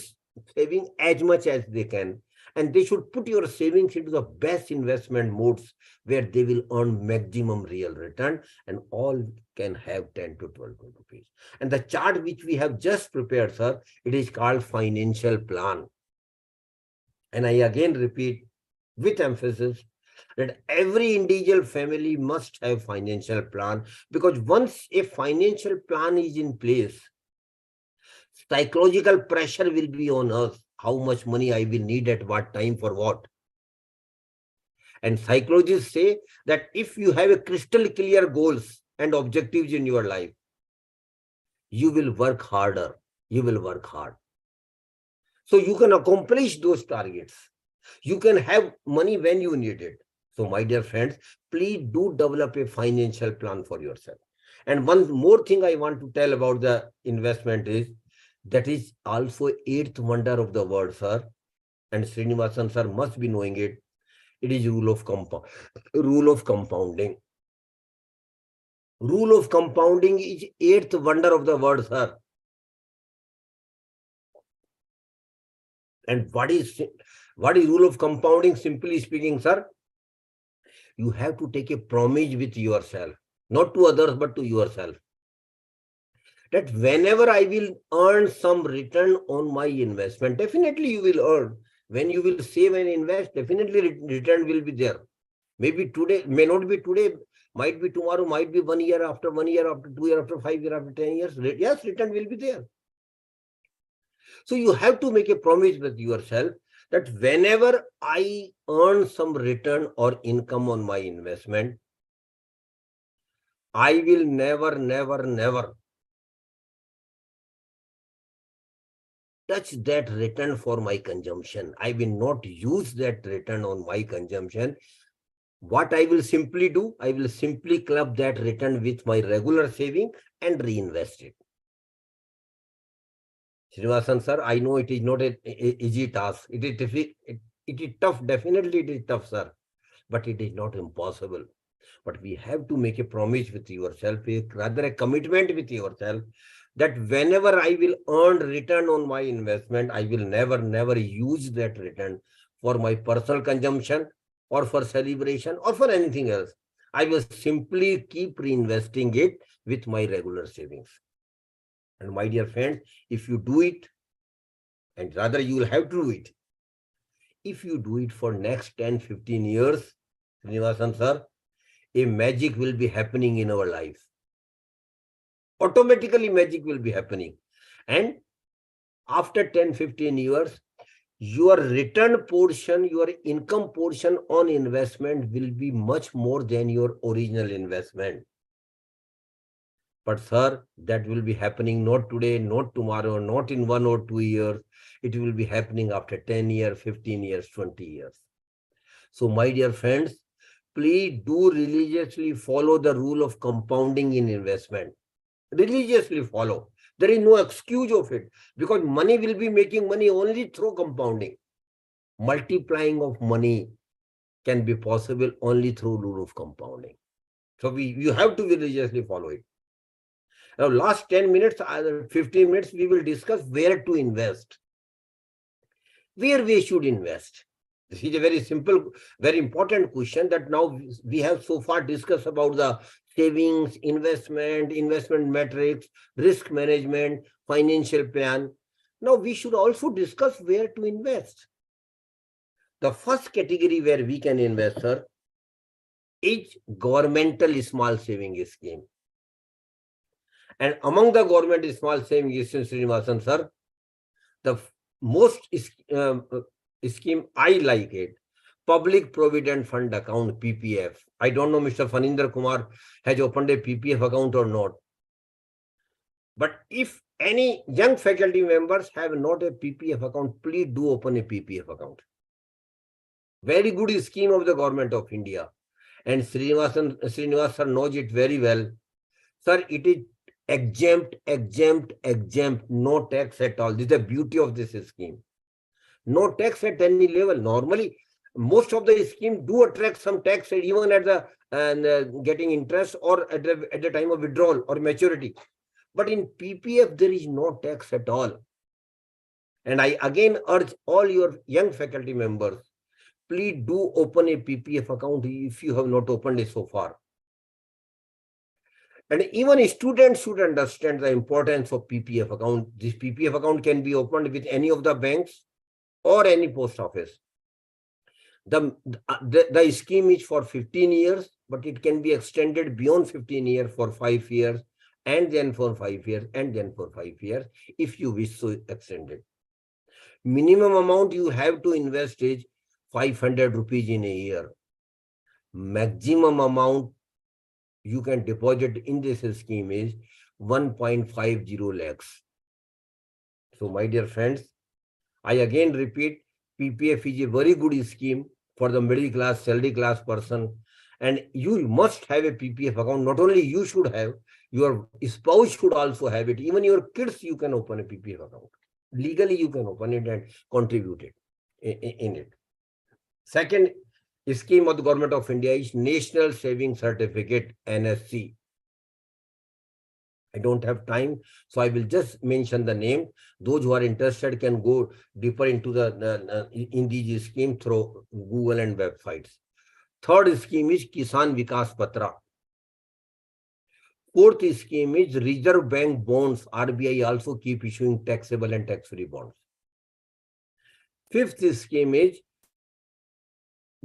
saving as much as they can. And they should put your savings into the best investment modes where they will earn maximum real return, and all can have 10 to 12 crore rupees. And the chart which we have just prepared, sir, it is called financial plan. And I again repeat with emphasis that every individual family must have financial plan, because once a financial plan is in place, psychological pressure will be on us. How much money I will need at what time for what. And psychologists say that if you have a crystal clear goals and objectives in your life, you will work harder. You will work hard. So you can accomplish those targets. You can have money when you need it. So my dear friends, please do develop a financial plan for yourself. And one more thing I want to tell about the investment is, that is also eighth wonder of the world, sir. And Srinivasan sir must be knowing it. It is rule of compounding. Rule of compounding is eighth wonder of the world, sir. And what is rule of compounding? Simply speaking, sir, you have to take a promise with yourself, not to others, but to yourself, that whenever I will earn some return on my investment, definitely you will earn. When you will save and invest, definitely return will be there. Maybe today, may not be today, might be tomorrow, might be 1 year, after 1 year, after 2 years, after 5 years, after 10 years. Yes, return will be there. So you have to make a promise with yourself that whenever I earn some return or income on my investment, I will never, never, never touch that return for my consumption. I will not use that return on my consumption. What I will simply do, I will simply club that return with my regular saving and reinvest it. Srinivasan sir, I know it is not an easy task. It is tough. Definitely it is tough, sir. But it is not impossible. But we have to make a promise with yourself, rather a commitment with yourself, that whenever I will earn return on my investment, I will never, never use that return for my personal consumption or for celebration or for anything else. I will simply keep reinvesting it with my regular savings. And my dear friends, if you do it, and rather you will have to do it, if you do it for next 10, 15 years, Srinivasan sir, a magic will be happening in our life. Automatically magic will be happening. And after 10, 15 years, your return portion, your income portion on investment will be much more than your original investment. But sir, that will be happening not today, not tomorrow, not in 1 or 2 years. It will be happening after 10 years, 15 years, 20 years. So my dear friends, please do religiously follow the rule of compounding in investment. Religiously follow. There is no excuse of it, because money will be making money only through compounding. Multiplying of money can be possible only through rule of compounding. So you have to religiously follow it. Now, last 10 minutes, 15 minutes, we will discuss where to invest. Where we should invest. This is a very simple, very important question that now we have so far discussed about the savings, investment metrics, risk management, financial plan. Now we should also discuss where to invest. The first category where we can invest, sir, is governmental small saving scheme. And among the government small saving scheme, Srinivasan, sir, the most scheme I like it, Public Provident Fund Account, PPF. I don't know Mr. Faninder Kumar has opened a PPF account or not. But if any young faculty members have not a PPF account, please do open a PPF account. Very good scheme of the government of India. And Srinivas sir knows it very well. Sir, it is exempt, no tax at all. This is the beauty of this scheme. No tax at any level. Normally, most of the schemes do attract some tax even at the getting interest or at the time of withdrawal or maturity. But in PPF, there is no tax at all. And I again urge all your young faculty members, please do open a PPF account if you have not opened it so far. And even students should understand the importance of PPF account. This PPF account can be opened with any of the banks or any post office. The scheme is for 15 years, but it can be extended beyond 15 years for 5 years, and then for 5 years, and then for 5 years, if you wish to extend it. Minimum amount you have to invest is 500 rupees in a year. Maximum amount you can deposit in this scheme is 1.50 lakhs. So, my dear friends, I again repeat, PPF is a very good scheme for the middle class, salary class person. And you must have a PPF account. Not only you should have, your spouse should also have it. Even your kids, you can open a PPF account. Legally, you can open it and contribute it in it. Second scheme of the government of India is National Saving Certificate, NSC. I don't have time, so I will just mention the name. Those who are interested can go deeper into in these schemes through Google and websites. Third scheme is Kisan Vikas Patra. Fourth scheme is Reserve Bank bonds. RBI also keep issuing taxable and tax-free bonds. Fifth scheme is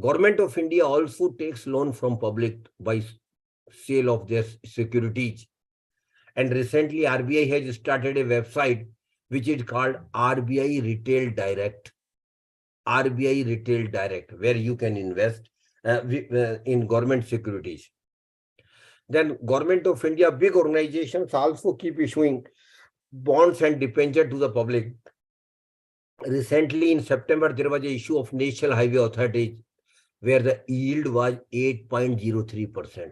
Government of India also takes loan from public by sale of their securities. And recently RBI has started a website which is called RBI Retail Direct. RBI Retail Direct, where you can invest in government securities. Then Government of India, big organizations also keep issuing bonds and debenture to the public. Recently in September, there was an issue of National Highway Authority where the yield was 8.03%.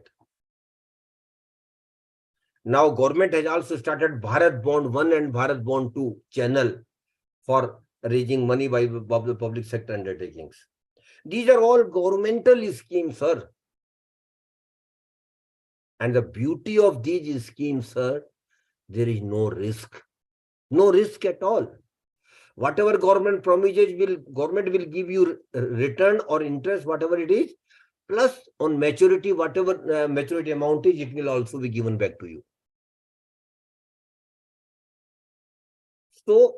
Now government has also started Bharat Bond 1 and Bharat Bond 2 channel for raising money by the public sector undertakings. These are all governmental schemes, sir. And the beauty of these schemes, sir, there is no risk. No risk at all. Whatever government promises, government will give you return or interest, whatever it is, plus on maturity, whatever maturity amount is, it will also be given back to you. So,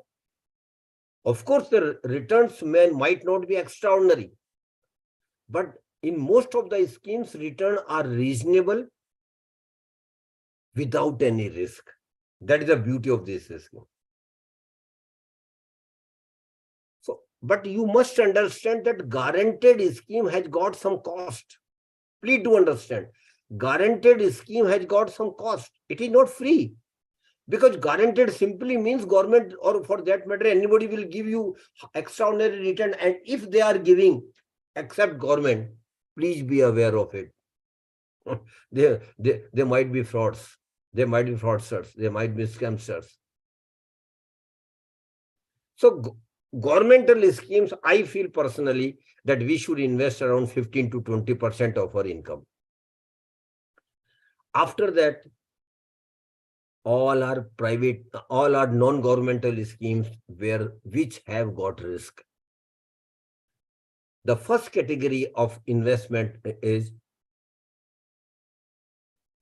of course, the returns might not be extraordinary, but in most of the schemes, returns are reasonable without any risk. That is the beauty of this scheme. So, but you must understand that guaranteed scheme has got some cost. Please do understand. Guaranteed scheme has got some cost. It is not free. Because guaranteed simply means government, or for that matter, anybody will give you extraordinary return. And if they are giving, except government, please be aware of it. They might be frauds. They might be fraudsters. They might be scamsters. So governmental schemes, I feel personally that we should invest around 15 to 20% of our income. After that, all are private, all are non-governmental schemes which have got risk. The first category of investment is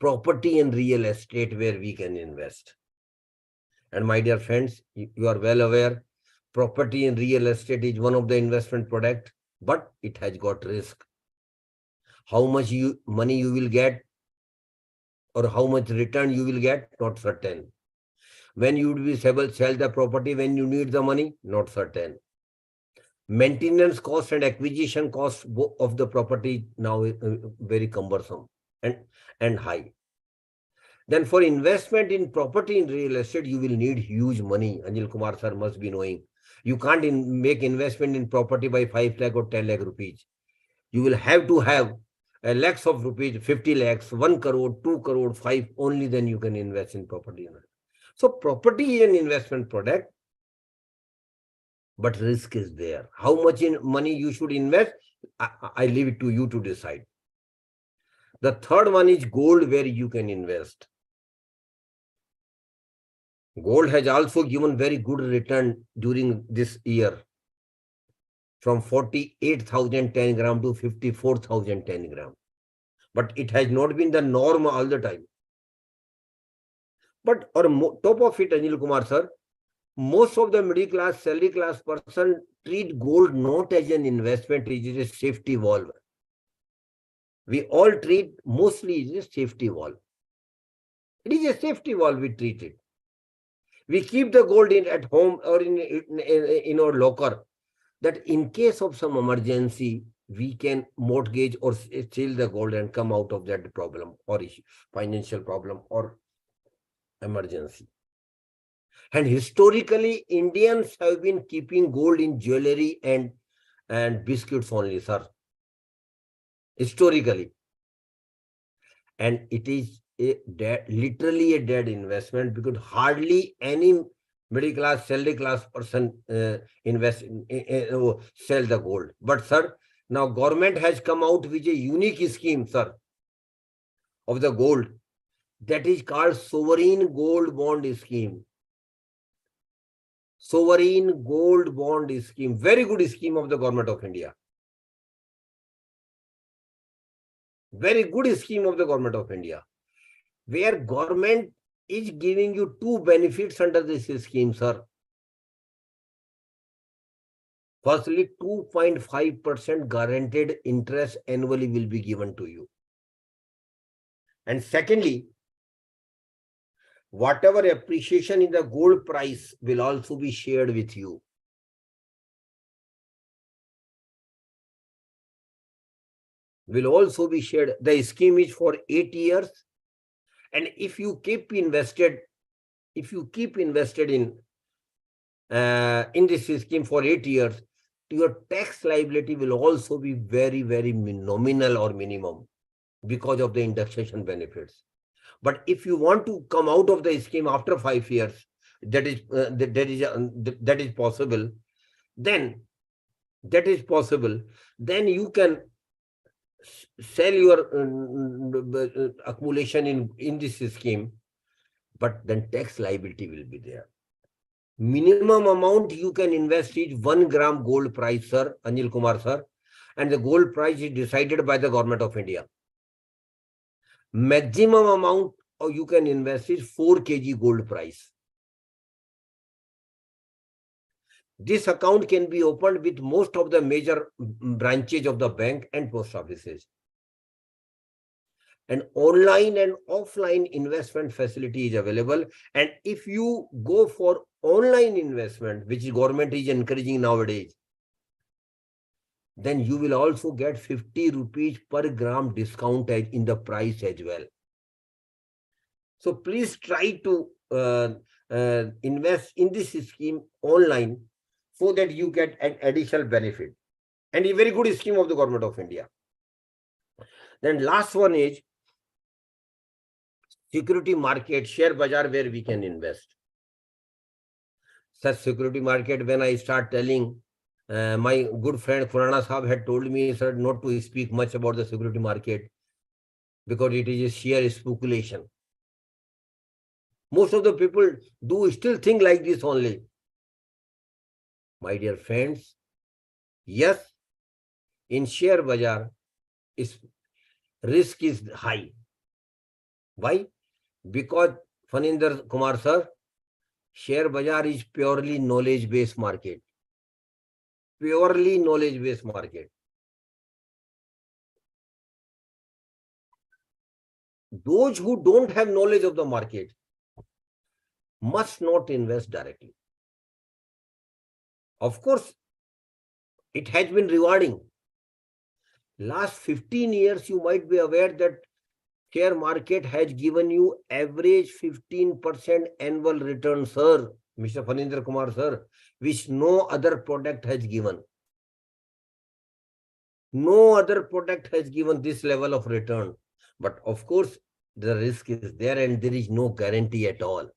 property and real estate, where we can invest. And my dear friends, you are well aware, property and real estate is one of the investment product but it has got risk. How much money you will get or how much return you will get, not certain. When you will be able to sell the property when you need the money, not certain. Maintenance cost and acquisition cost of the property now very cumbersome and high. Then for investment in property in real estate, you will need huge money. Anil Kumar sir must be knowing. You can't make investment in property by 5 lakh or 10 lakh rupees. You will have to have a lakhs of rupees, 50 lakhs, 1 crore, 2 crore, 5, only then you can invest in property. So property is an investment product, but risk is there. How much money you should invest, I leave it to you to decide. The third one is gold, where you can invest. Gold has also given very good return during this year, from 48,000 10 gram to 54,000 10 gram. But it has not been the norm all the time. But on top of it, Anil Kumar sir, most of the middle class, salary class person treat gold not as an investment, it is a safety valve. We all treat mostly as a safety valve. It is a safety valve we treat it. We keep the gold at home or in our locker, that in case of some emergency, we can mortgage or sell the gold and come out of that problem or financial problem or emergency. And historically, Indians have been keeping gold in jewelry and biscuits only, sir. Historically. And it is literally a dead investment, because hardly any middle class, salary class person invest sell the gold. But sir, now government has come out with a unique scheme, sir, of the gold, that is called sovereign gold bond scheme. Sovereign gold bond scheme, very good scheme of the government of India. Very good scheme of the government of India, where government is giving you two benefits under this scheme, sir. Firstly, 2.5% guaranteed interest annually will be given to you. And secondly, whatever appreciation in the gold price will also be shared with you. Will also be shared. The scheme is for 8 years. And if you keep invested in this scheme for 8 years, your tax liability will also be very, very nominal or minimum because of the indexation benefits. But if you want to come out of the scheme after 5 years, that is possible. Then you can sell your accumulation in this scheme, but then tax liability will be there. Minimum amount you can invest is 1 gram gold price, sir, Anil Kumar sir, and the gold price is decided by the government of India. Maximum amount you can invest is 4 kg gold price. This account can be opened with most of the major branches of the bank and post offices. An online and offline investment facility is available. And if you go for online investment, which government is encouraging nowadays, then you will also get 50 rupees per gram discount in the price as well. So please try to invest in this scheme online, so that you get an additional benefit. And a very good scheme of the government of India. Then last one is security market, share bazaar, where we can invest. Such security market, when I start telling, my good friend Khurana Sahab had told me, sir, not to speak much about the security market, because it is a sheer speculation. Most of the people do still think like this only. My dear friends, yes, in share bazaar, risk is high. Why? Because, Faninder Kumar sir, share bazaar is purely knowledge-based market. purely knowledge-based market. Those who don't have knowledge of the market must not invest directly. Of course, it has been rewarding. Last 15 years, you might be aware that share market has given you average 15% annual return, sir, Mr. Phanindra Kumar, sir, which no other product has given. No other product has given this level of return. But of course, the risk is there and there is no guarantee at all.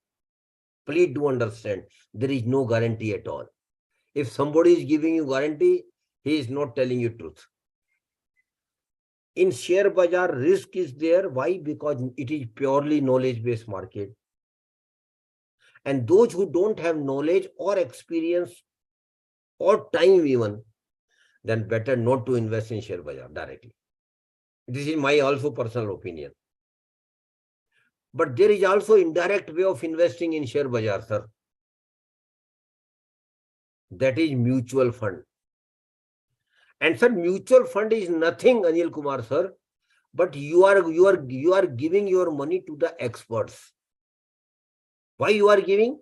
Please do understand, there is no guarantee at all. If somebody is giving you guarantee, he is not telling you truth. In share bazaar, risk is there. Why? Because it is purely knowledge-based market. And those who don't have knowledge or experience or time even, then better not to invest in share bazaar directly. This is my also personal opinion. But there is also indirect way of investing in share bazaar, sir. That is mutual fund. And sir, mutual fund is nothing, Anil Kumar, sir, but you are giving your money to the experts. Why you are giving?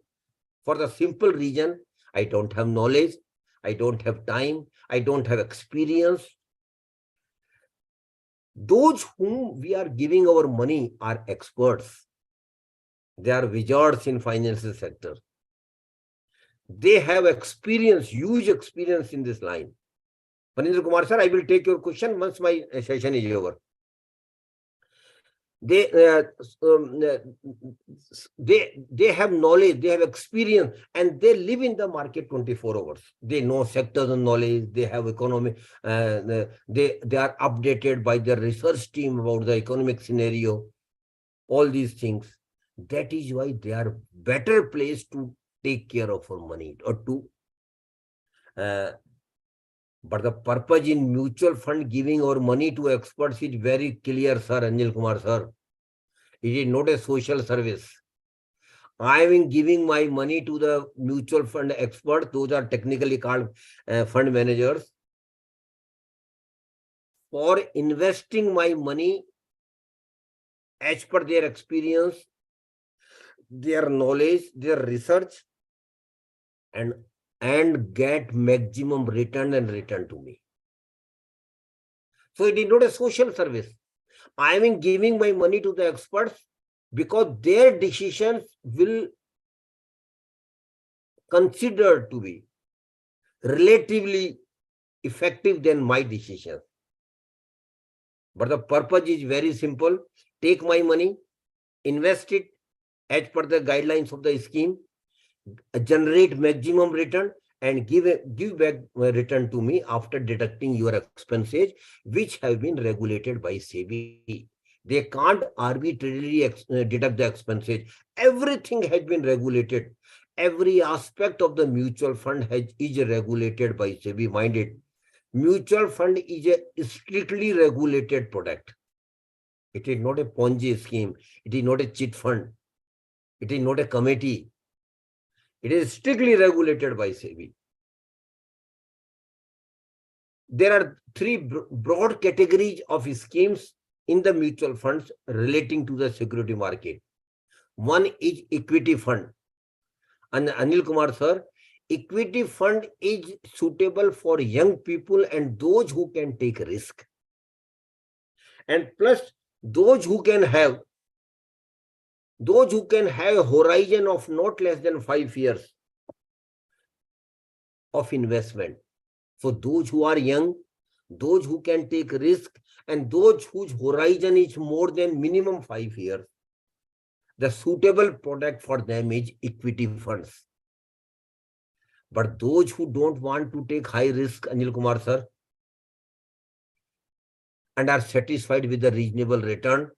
For the simple reason, I don't have knowledge, I don't have time, I don't have experience. Those whom we are giving our money are experts. They are wizards in financial sector. They have experience, huge experience in this line. Phanindra Kumar sir, I will take your question once my session is over. They have knowledge, they have experience, and they live in the market 24 hours. They know sectors and knowledge, they have economy, they are updated by their research team about the economic scenario, all these things. That is why they are better placed to take care of our money or to but the purpose in mutual fund giving our money to experts is very clear, sir, Anil Kumar, sir. It is not a social service. I am giving my money to the mutual fund experts. Those are technically called fund managers. For investing my money as per their experience, their knowledge, their research, and get maximum return and return to me. So it is not a social service. I am giving my money to the experts because their decisions will consider to be relatively effective than my decisions. But the purpose is very simple. Take my money, invest it as per the guidelines of the scheme, generate maximum return, and give back return to me after deducting your expenses, which have been regulated by SEBI. They can't arbitrarily deduct the expenses. Everything has been regulated. Every aspect of the mutual fund is regulated by SEBI. Mind it, mutual fund is a strictly regulated product. It is not a Ponzi scheme. It is not a cheat fund. It is not a committee. It is strictly regulated by SEBI. There are three broad categories of schemes in the mutual funds relating to the security market. One is equity fund. And Anil Kumar sir, equity fund is suitable for young people and those who can take risk. And plus those who can have a horizon of not less than 5 years of investment. So those who are young, those who can take risk, and those whose horizon is more than minimum 5 years, the suitable product for them is equity funds. But those who don't want to take high risk, Anil Kumar sir, and are satisfied with the reasonable return,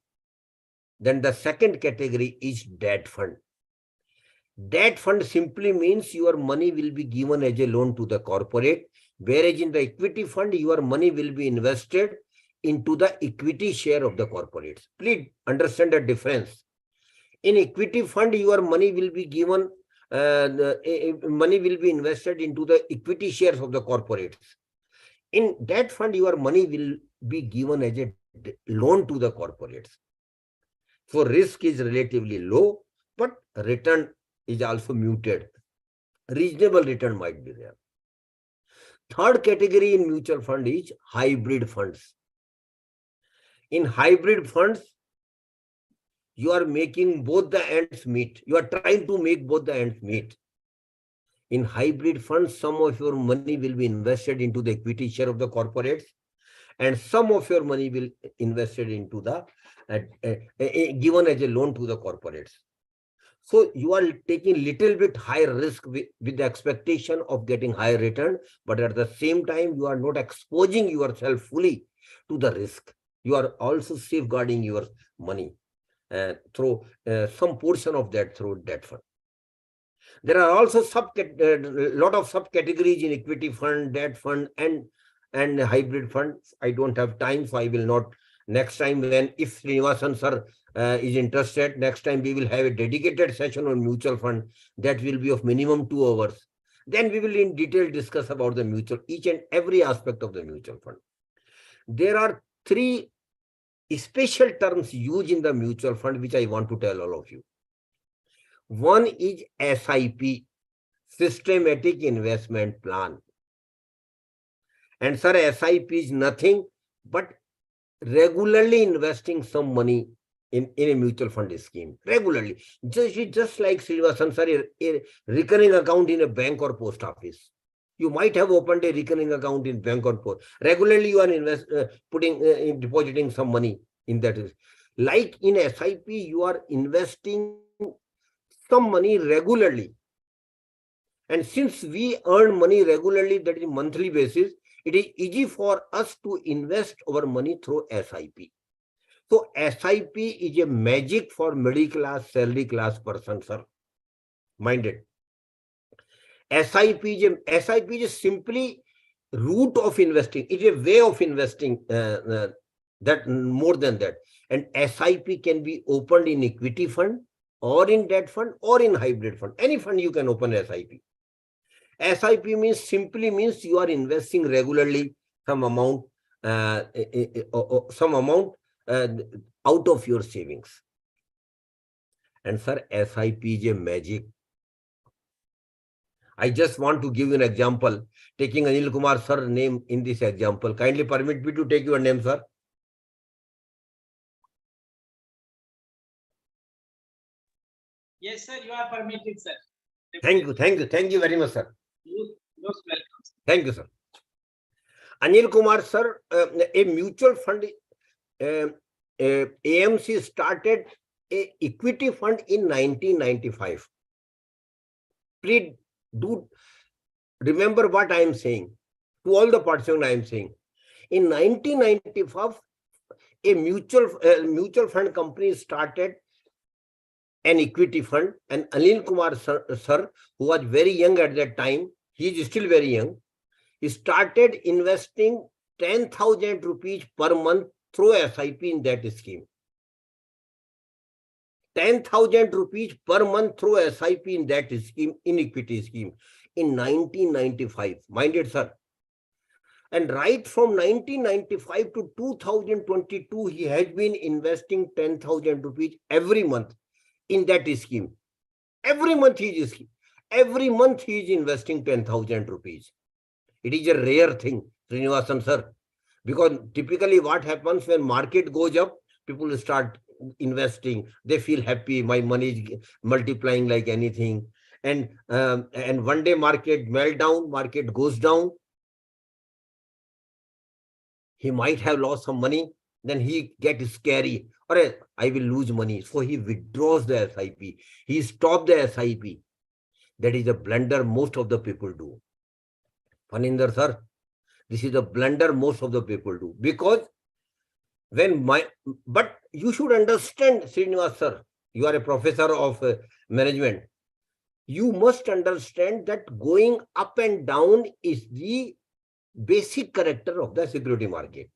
then the second category is debt fund. Debt fund simply means your money will be given as a loan to the corporate, whereas in the equity fund, your money will be invested into the equity share of the corporates. Please understand the difference. In equity fund, your money will be given money will be invested into the equity shares of the corporates. In that fund, your money will be given as a loan to the corporates. So risk is relatively low, but return is also muted. Reasonable return might be there. Third category in mutual fund is hybrid funds. In hybrid funds, you are making both the ends meet. You are trying to make both the ends meet. In hybrid funds, some of your money will be invested into the equity share of the corporates, and some of your money will invested into the given as a loan to the corporates. So you are taking little bit higher risk with the expectation of getting higher return, but at the same time, you are not exposing yourself fully to the risk. You are also safeguarding your money through some portion of that through debt fund. There are also lot of subcategories in equity fund, debt fund, and hybrid funds. I don't have time, so I will not. Next time, if Srinivasan sir is interested, next time we will have a dedicated session on mutual fund that will be of minimum 2 hours. Then we will in detail discuss about the each and every aspect of the mutual fund. There are 3 special terms used in the mutual fund, which I want to tell all of you. One is SIP, Systematic Investment Plan. And sir, SIP is nothing but regularly investing some money in a mutual fund scheme. Regularly. Just like Srinivasan sir, a recurring account in a bank or post office. You might have opened a recurring account in bank or post. Regularly you are depositing some money in that. Like in SIP, you are investing some money regularly. And since we earn money regularly, that is monthly basis, it is easy for us to invest our money through SIP. So SIP is a magic for middle class, salary class person, sir. Mind it. SIP is simply route of investing. It is a way of investing, that more than that. And SIP can be opened in equity fund, or in debt fund, or in hybrid fund. Any fund you can open SIP. SIP simply means you are investing regularly some amount out of your savings. And sir, SIP is a magic. I just want to give you an example, taking Anil Kumar sir name in this example. Kindly permit me to take your name, sir. Yes, sir, you are permitted, sir. Thank you very much, sir. Most welcome. Thank you, sir. Anil Kumar sir, a mutual fund, AMC started a equity fund in 1995. Please do remember what I am saying. To all the participants, I am saying. In 1995, a mutual fund company started an equity fund, and Anil Kumar sir, who was very young at that time, he is still very young, he started investing 10,000 rupees per month through SIP in that scheme. 10,000 rupees per month through SIP in that scheme, in equity scheme, in 1995. Mind it, sir. And right from 1995 to 2022, he has been investing 10,000 rupees every month in that scheme. Every month he is investing 10,000 rupees. It is a rare thing, Srinivasan sir, because typically what happens when market goes up, people start investing. They feel happy. My money is multiplying like anything. And one day market meltdown, market goes down. He might have lost some money. Then he gets scary. Or I will lose money. So he withdraws the SIP. He stops the SIP. That is a blunder most of the people do. Paninder sir, this is a blunder most of the people do. Because but you should understand, Srinivas sir, you are a professor of management. You must understand that going up and down is the basic character of the security market.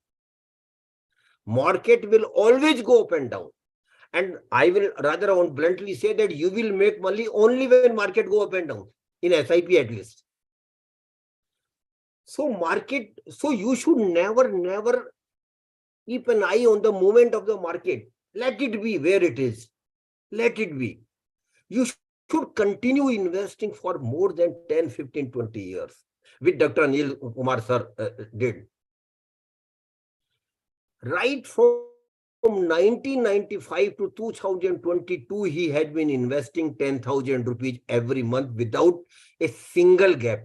Market will always go up and down. And I will rather bluntly say that you will make money only when market go up and down, in SIP at least. So you should never keep an eye on the movement of the market. Let it be where it is. Let it be. You should continue investing for more than 10, 15, 20 years, which Dr. Anil Kumar sir did. Right from 1995 to 2022, he had been investing 10,000 rupees every month without a single gap.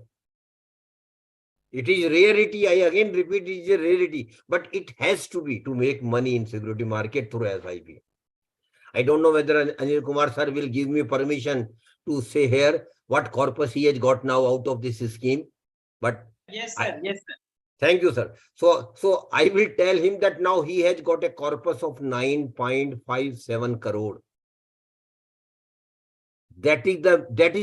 It is rarity. I again repeat, it is a rarity, but it has to be to make money in security market through SIP. I don't know whether Anil Kumar sir will give me permission to say here what corpus he has got now out of this scheme. But Yes, sir. Yes, sir. Thank you, sir. So I will tell him that now he has got a corpus of 9.57 crore. That is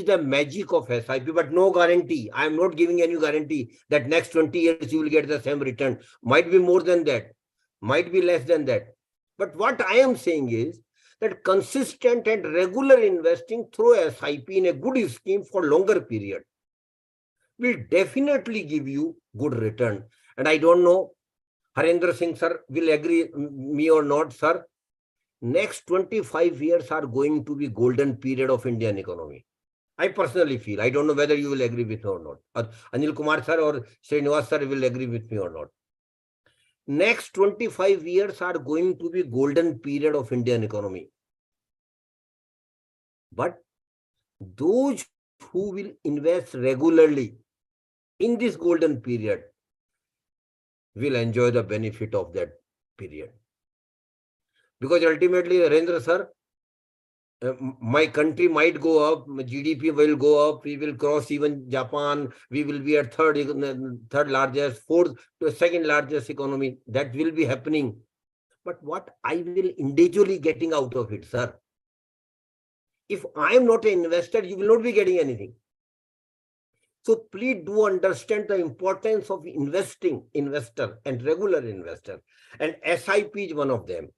the magic of SIP, but no guarantee. I am not giving any guarantee that next 20 years you will get the same return. Might be more than that, might be less than that. But what I am saying is that consistent and regular investing through SIP in a good scheme for longer period will definitely give you good return. And I don't know, Harendra Singh sir will agree me or not, sir. Next 25 years are going to be golden period of Indian economy. I personally feel. I don't know whether you will agree with me or not. Or Anil Kumar sir or Srinivas sir will agree with me or not. Next 25 years are going to be golden period of Indian economy. But those who will invest regularly in this golden period will enjoy the benefit of that period. Because ultimately, Harendra sir, my country might go up, GDP will go up, we will cross even Japan, we will be at third largest, second largest economy. That will be happening. But what I will individually getting out of it, sir? If I am not an investor, you will not be getting anything. So please do understand the importance of investor and regular investor. And SIP is one of them.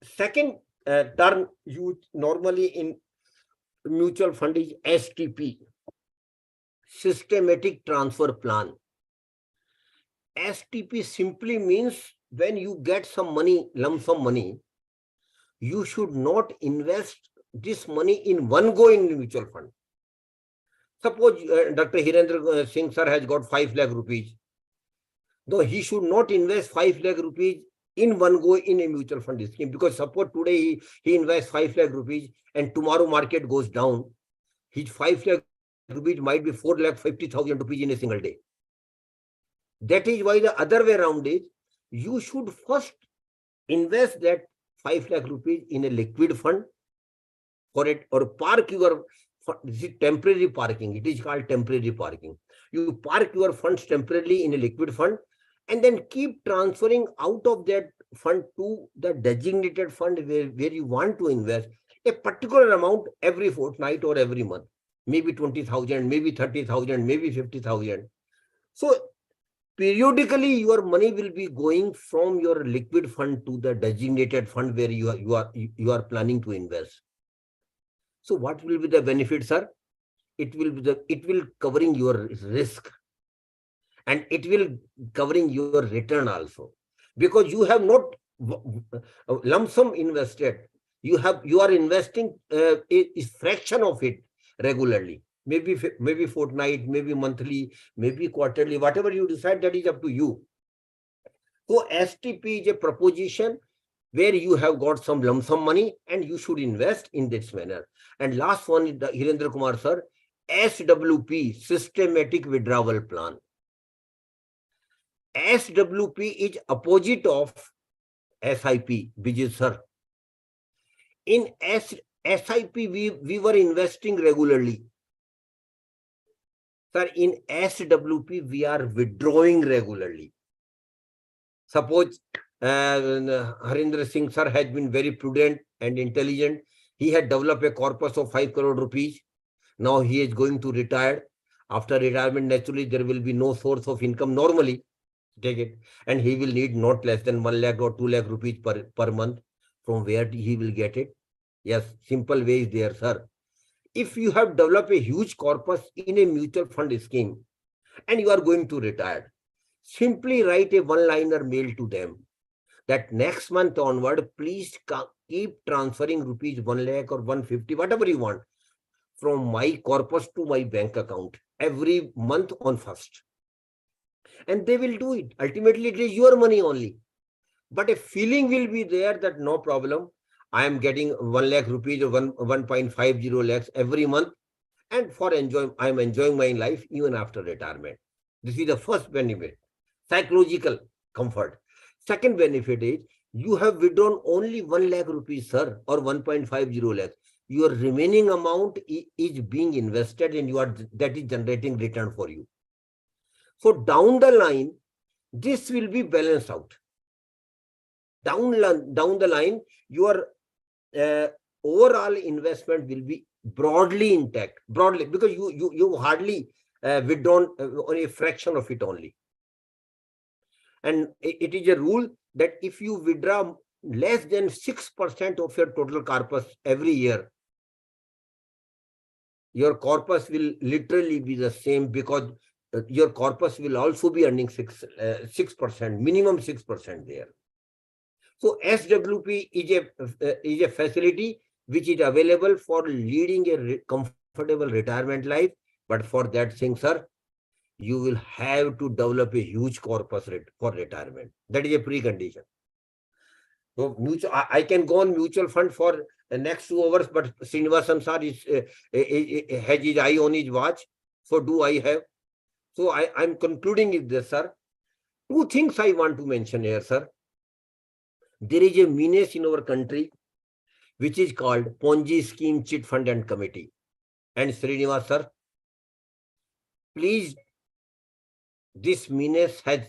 Second term used normally in mutual fund is STP, Systematic Transfer Plan. STP simply means when you get some money, lump sum money, you should not invest this money in one go in the mutual fund. Suppose Dr. Hirendra Singh sir has got 5 lakh rupees. Though he should not invest 5 lakh rupees in one go in a mutual fund scheme, because suppose today he invests 5 lakh rupees and tomorrow market goes down, his 5 lakh rupees might be 4,50,000 rupees in a single day. That is why the other way around is, you should first invest that 5 lakh rupees in a liquid fund for it, or park your, this is temporary parking. It is called temporary parking. You park your funds temporarily in a liquid fund and then keep transferring out of that fund to the designated fund where you want to invest a particular amount every fortnight or every month. Maybe 20,000, maybe 30,000, maybe 50,000. So periodically your money will be going from your liquid fund to the designated fund where you are planning to invest. So what will be the benefit, sir? It will covering your risk, and it will covering your return also, because you have not lump sum invested. You are investing a fraction of it regularly, maybe fortnight, maybe monthly, maybe quarterly, whatever you decide, that is up to you. So STP is a proposition where you have got some lump sum money and you should invest in this manner. And last one is the Hirendra Kumar sir, SWP, Systematic Withdrawal Plan. SWP is opposite of SIP, Vijay sir. In SIP, we were investing regularly. Sir, in SWP, we are withdrawing regularly. Suppose Harendra Singh sir has been very prudent and intelligent. He had developed a corpus of 5 crore rupees. Now he is going to retire. After retirement, naturally, there will be no source of income normally. Take it. And he will need not less than 1 lakh or 2 lakh rupees per month. From where he will get it? Yes, simple way is there, sir. If you have developed a huge corpus in a mutual fund scheme and you are going to retire, simply write a one-liner mail to them that next month onward, please keep transferring rupees 1 lakh or 150, whatever you want, from my corpus to my bank account every month on 1st. And they will do it. Ultimately, it is your money only. But a feeling will be there that no problem. I am getting 1 lakh rupees or 1.50 lakhs every month. And I am enjoying my life even after retirement. This is the first benefit, psychological comfort. Second benefit is you have withdrawn only 1 lakh rupees, sir, or 1.50 lakhs. Your remaining amount is being invested and that is generating return for you. So down the line, this will be balanced out. Down the line, your overall investment will be broadly intact, because you hardly withdrawn only a fraction of it only. And it is a rule that if you withdraw less than 6% of your total corpus every year, your corpus will literally be the same, because your corpus will also be earning 6%, minimum 6% there. So SWP is a facility which is available for leading a comfortable retirement life. But for that thing, sir, you will have to develop a huge corpus for retirement. That is a precondition. So I can go on mutual fund for the next 2 hours, but Srinivasan sir has his eye on his watch. So do I have? So I'm concluding with this, sir. 2 things I want to mention here, sir. There is a menace in our country which is called Ponzi scheme, chit fund and committee. And Srinivas sir, please, this menace has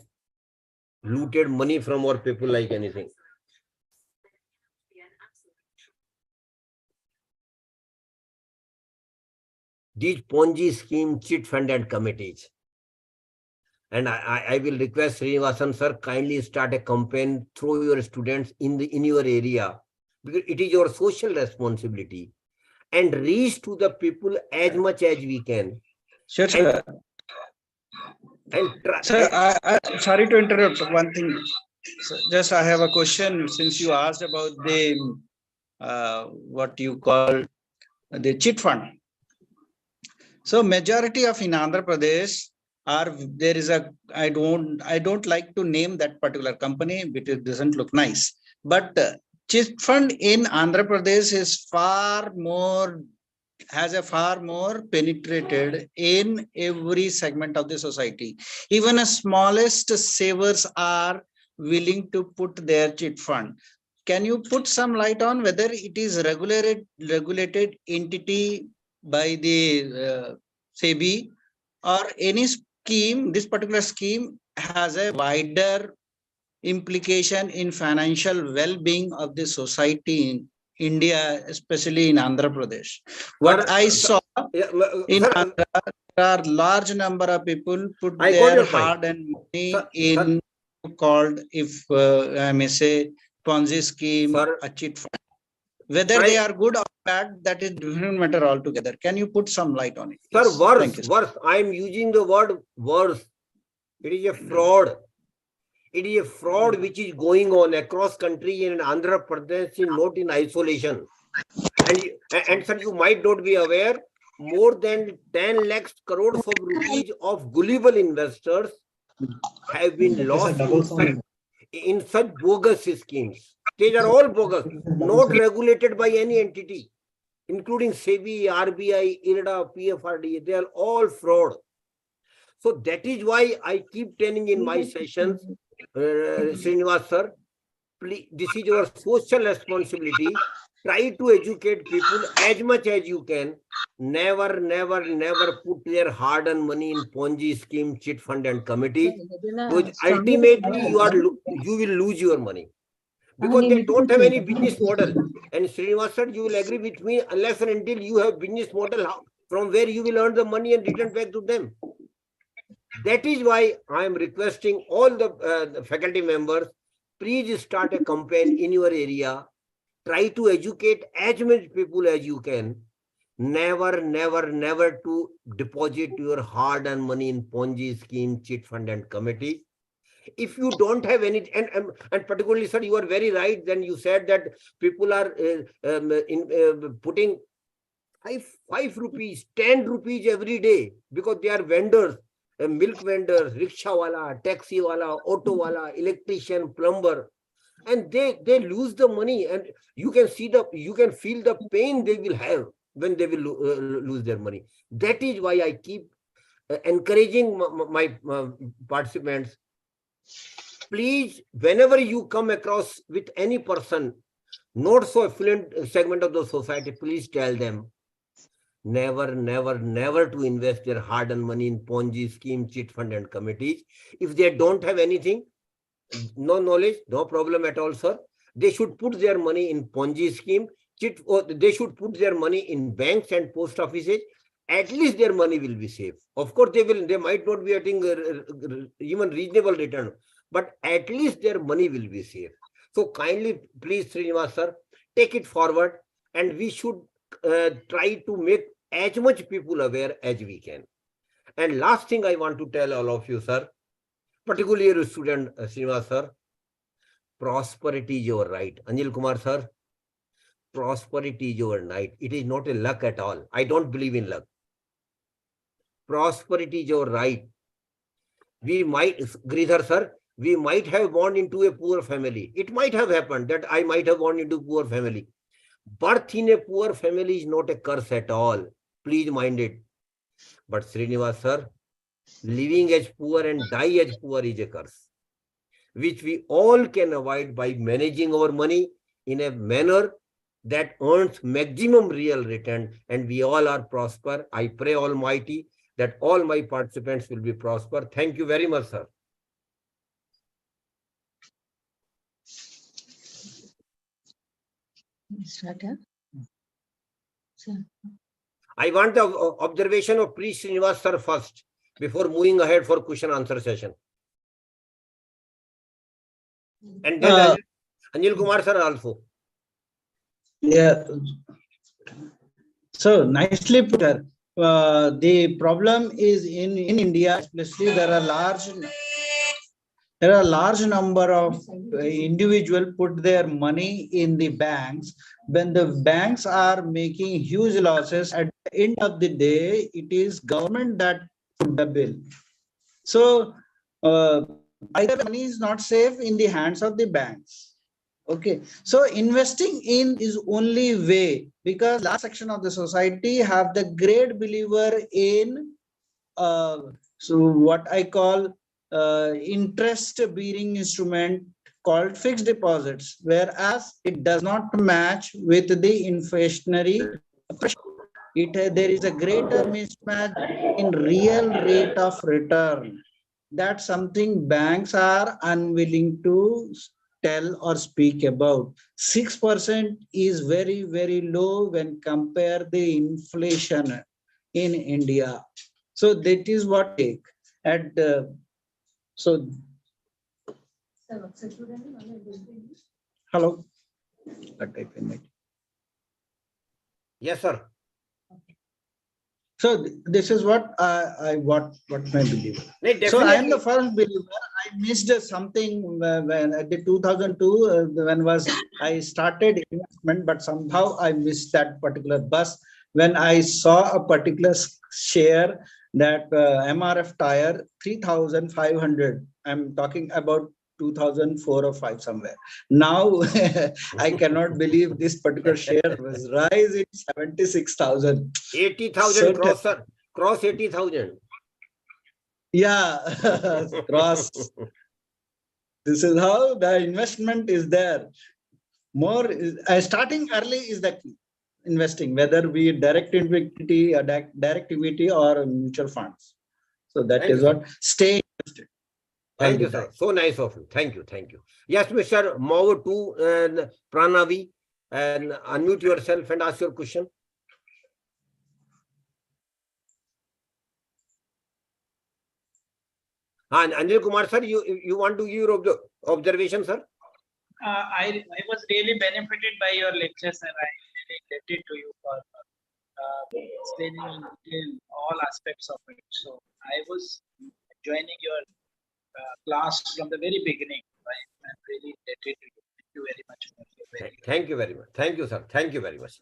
looted money from our people like anything. These Ponzi scheme, chit fund and committees. And I will request Srinivasan sir, kindly start a campaign through your students in your area, because it is your social responsibility, and reach to the people as much as we can. Sure, sir. Sir, I sorry to interrupt one thing. So just I have a question, since you asked about the what you call the chit fund. So majority of in Andhra Pradesh there is a, I don't like to name that particular company because it doesn't look nice, but chit fund in Andhra Pradesh is has a far more penetrated in every segment of the society. Even the smallest savers are willing to put their chit fund. Can you put some light on whether it is regulated entity by the SEBI or any scheme? This particular scheme has a wider implication in financial well-being of the society in India, especially in Andhra Pradesh. What I saw in Andhra, there are large number of people put their hard-earned money in called, if I may say, Ponzi scheme, a chit fund. Whether they are good or bad, that is different matter altogether. Can you put some light on it? Sir, worse. I am using the word worse. It is a fraud. It is a fraud which is going on across country, in Andhra Pradesh, not in isolation. And sir, you might not be aware, more than 10 lakhs crores of rupees of gullible investors have been lost in such bogus schemes. These are all bogus, not regulated by any entity, including SEBI, RBI, IRDA, PFRD. They are all fraud. So that is why I keep telling in my sessions, Srinivas sir, please, this is your social responsibility. Try to educate people as much as you can. Never put their hard-earned money in Ponzi scheme, chit fund and committees, because ultimately you will lose your money, because they don't have any business model. And Srinivas sir, you will agree with me, unless and until you have business model from where you will earn the money and return back to them. That is why I am requesting all the faculty members, please start a campaign in your area Try to educate as many people as you can. Never, never, never to deposit your hard-earned money in Ponzi scheme, chit fund and committee. If you don't have any, and particularly, sir, you are very right. Then you said that people are putting 5 rupees, 10 rupees every day because they are vendors, milk vendors, rickshaw wala, taxi wala, auto wala, electrician, plumber, and they lose the money, and you can feel the pain they will have when they will lose their money. That is why I keep encouraging my participants. Please, whenever you come across with any person, not so affluent segment of the society, please tell them never, never, never to invest their hard-earned money in Ponzi scheme, chit fund and committees. If they don't have anything, no knowledge, no problem at all, sir. They should put their money in Ponzi scheme, or they should put their money in banks and post offices. At least their money will be safe. Of course, they might not be getting even reasonable return, but at least their money will be safe. So kindly, please, Srinivas sir, take it forward, and we should try to make as much people aware as we can. And last thing I want to tell all of you, sir, particularly your student, Srinivas sir, prosperity is your right. Anil Kumar sir, prosperity is your right. It is not a luck at all. I don't believe in luck. Prosperity is your right. We might, Giridhar sir, we might have born into a poor family. It might have happened that I might have born into a poor family. Birth in a poor family is not a curse at all. Please mind it. But Srinivas sir, living as poor and die as poor is a curse, which we all can avoid by managing our money in a manner that earns maximum real return, and we all are prosper. I pray Almighty that all my participants will be prosper. Thank you very much, sir. I want the observation of Priest Srinivas sir first before moving ahead for question answer session. And then Anil Kumar sir also. Yeah. So nicely put. The problem is in India, especially there are large number of individuals put their money in the banks. When the banks are making huge losses, at the end of the day, it is government that put the bill. So either money is not safe in the hands of the banks. Okay, so investing in is only way, because last section of the society have the great believer in so what I call interest bearing instrument called fixed deposits, whereas it does not match with the inflationary pressure. There is a greater mismatch in real rate of return. That's something banks are unwilling to tell or speak about. 6% is very, very low when compared the inflation in India. So that is what take. At so. Hello. Yes, sir. So this is what what my belief. So I am the first believer. I missed something when at the 2002 when I started investment, but somehow I missed that particular bus when I saw a particular share that MRF tire 3,500. I'm talking about 2004 or 5 somewhere. Now I cannot believe this particular share was rising 76,000. 80,000 cross, sir. Cross 80,000. Yeah, cross. This is how the investment is there. More starting early is the key. Investing, whether we direct equity, direct equity or mutual funds. So that is what stay invested. Thank you, sir. So nice of you. Thank you. Thank you. Yes, Mr. Move to Pranavi and unmute yourself and ask your question. And Anil Kumar, sir, you want to give your observation, sir? I was really benefited by your lectures, and I really indebted to you for explaining in detail all aspects of it. So I was joining your class from the very beginning. I'm really indebted to you. Thank you very much. Thank you very much. Thank you, sir. Thank you very much.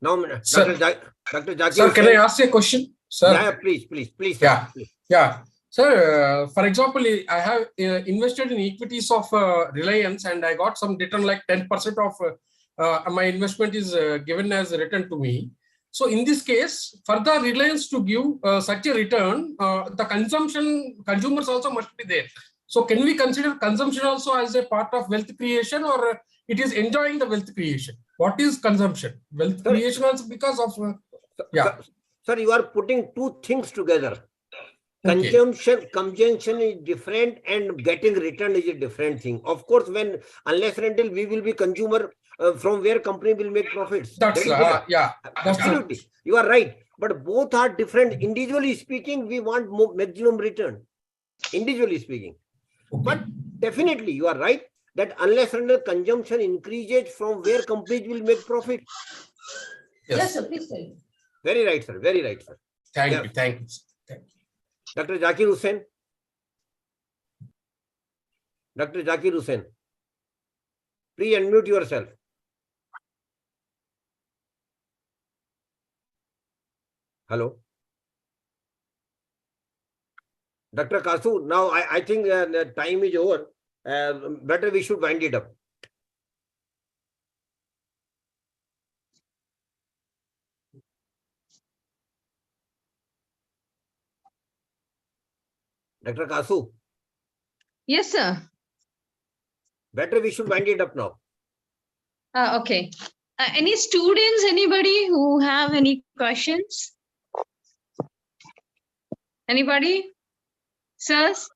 Now, Sir. Dr. Zakir. Sir, can I ask you a question? Sir? Yeah, please. Sir. Yeah, please. yeah. Sir, for example, I have invested in equities of Reliance and I got some return like 10% of my investment is given as return to me. So in this case, for the Reliance to give such a return, the consumers also must be there. So can we consider consumption also as a part of wealth creation, or it is enjoying the wealth creation? What is consumption? Wealth creation also because of, yeah. Sir, you are putting two things together. Okay. Consumption is different and getting return is a different thing. Of course, unless and until we will be consumer, from where company will make profits. That's yeah. Absolutely. You are right. But both are different. Individually speaking, we want maximum return. Individually speaking. Okay. But definitely you are right that unless and until consumption increases, from where companies will make profit. Yes, sir, please tell me. Very right, sir. Very right, sir. Thank you. Thank you. Dr. Zakir Hussain. Dr. Zakir Hussain. Please unmute yourself. Hello. Dr. Kasu, now I think the time is over. Better we should wind it up. Dr. Kasu. Yes, sir. Better we should wind it up now. Okay. Any students, anybody who have any questions? Anybody? Sirs?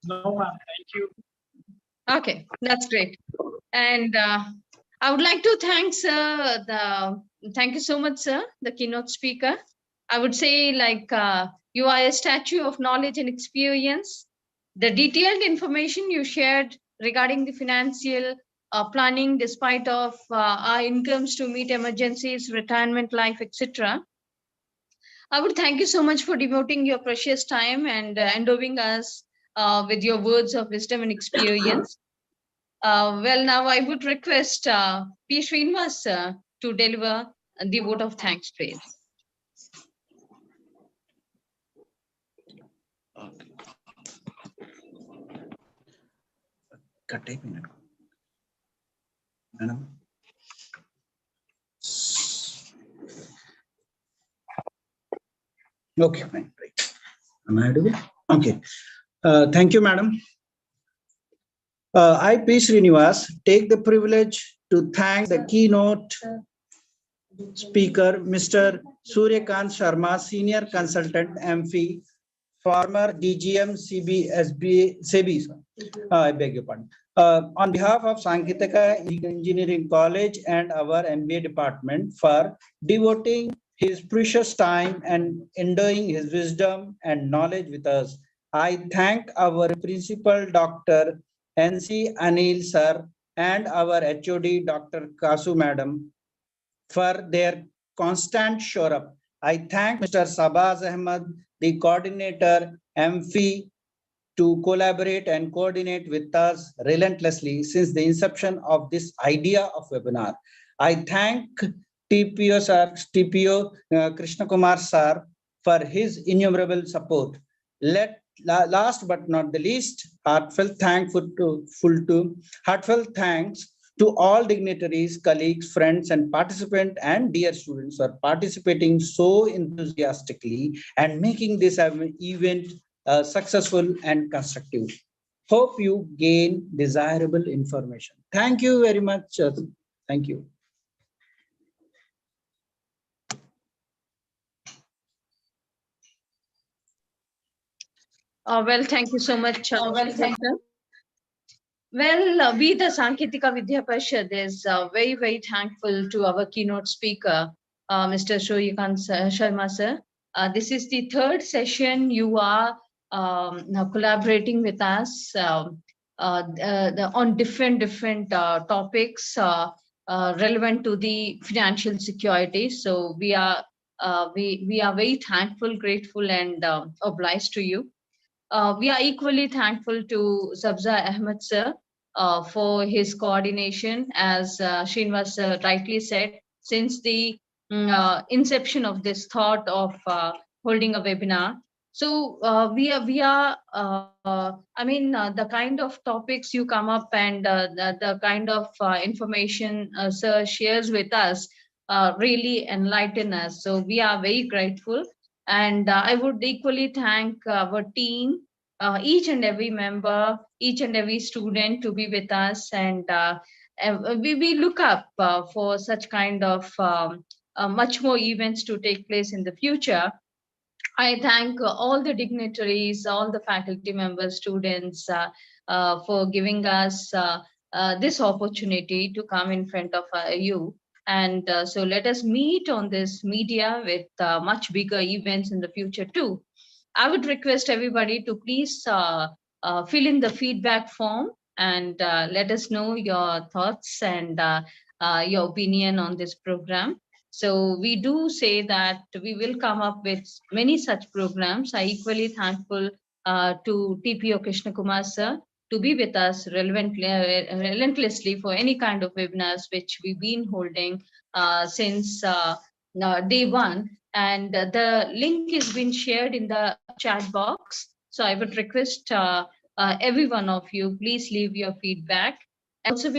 No, ma'am. Thank you. Okay, that's great. And I would like to thank sir, thank you so much, sir, the keynote speaker. I would say like you are a statue of knowledge and experience. The detailed information you shared regarding the financial planning despite of our incomes to meet emergencies, retirement life, etc. I would thank you so much for devoting your precious time and endowing us with your words of wisdom and experience. Well, now I would request P. Srinivas to deliver the vote of thanks, please. Madam. Okay, fine. Right. Am I audible? Okay. Thank you, madam. I, P. Srinivas, take the privilege to thank the keynote speaker, Mr. Suryakant Sharma, Senior Consultant, Amfi, former DGM SEBI. I beg your pardon. On behalf of Sanketika Engineering College and our MBA department for devoting his precious time and endowing his wisdom and knowledge with us, I thank our principal, Dr. NC Anil sir, and our HOD, Dr. Kasu madam, for their constant shore up. I thank Mr. Sabaz Ahmed, the coordinator, Amfi, to collaborate and coordinate with us relentlessly since the inception of this idea of webinar. I thank TPO sir, Krishna Kumar sir for his innumerable support. Last but not the least, heartfelt thanks to all dignitaries, colleagues, friends, and participants and dear students for participating so enthusiastically and making this event successful and constructive. Hope you gain desirable information. Thank you very much. Thank you. Well, thank you so much. Well, we the Sanketika Vidya Parishad is very, very thankful to our keynote speaker, Mr. Suryakant Sharma sir. This is the third session you are now collaborating with us on different topics relevant to the financial security. So we are very thankful, grateful, and obliged to you. We are equally thankful to Sabza Ahmed sir for his coordination, as Srinivas rightly said, since the inception of this thought of holding a webinar. So the kind of topics you come up and the kind of information sir shares with us really enlighten us. So we are very grateful. And I would equally thank our team, each and every member, each and every student to be with us. And we look up for such kind of much more events to take place in the future. I thank all the dignitaries, all the faculty members, students for giving us this opportunity to come in front of you. And so let us meet on this media with much bigger events in the future too. I would request everybody to please fill in the feedback form and let us know your thoughts and your opinion on this program. So we do say that we will come up with many such programs. I equally thankful to TPO Krishna Kumar sir to be with us relentlessly for any kind of webinars which we've been holding since day one. And the link is been shared in the chat box. So I would request every one of you, please leave your feedback. Also,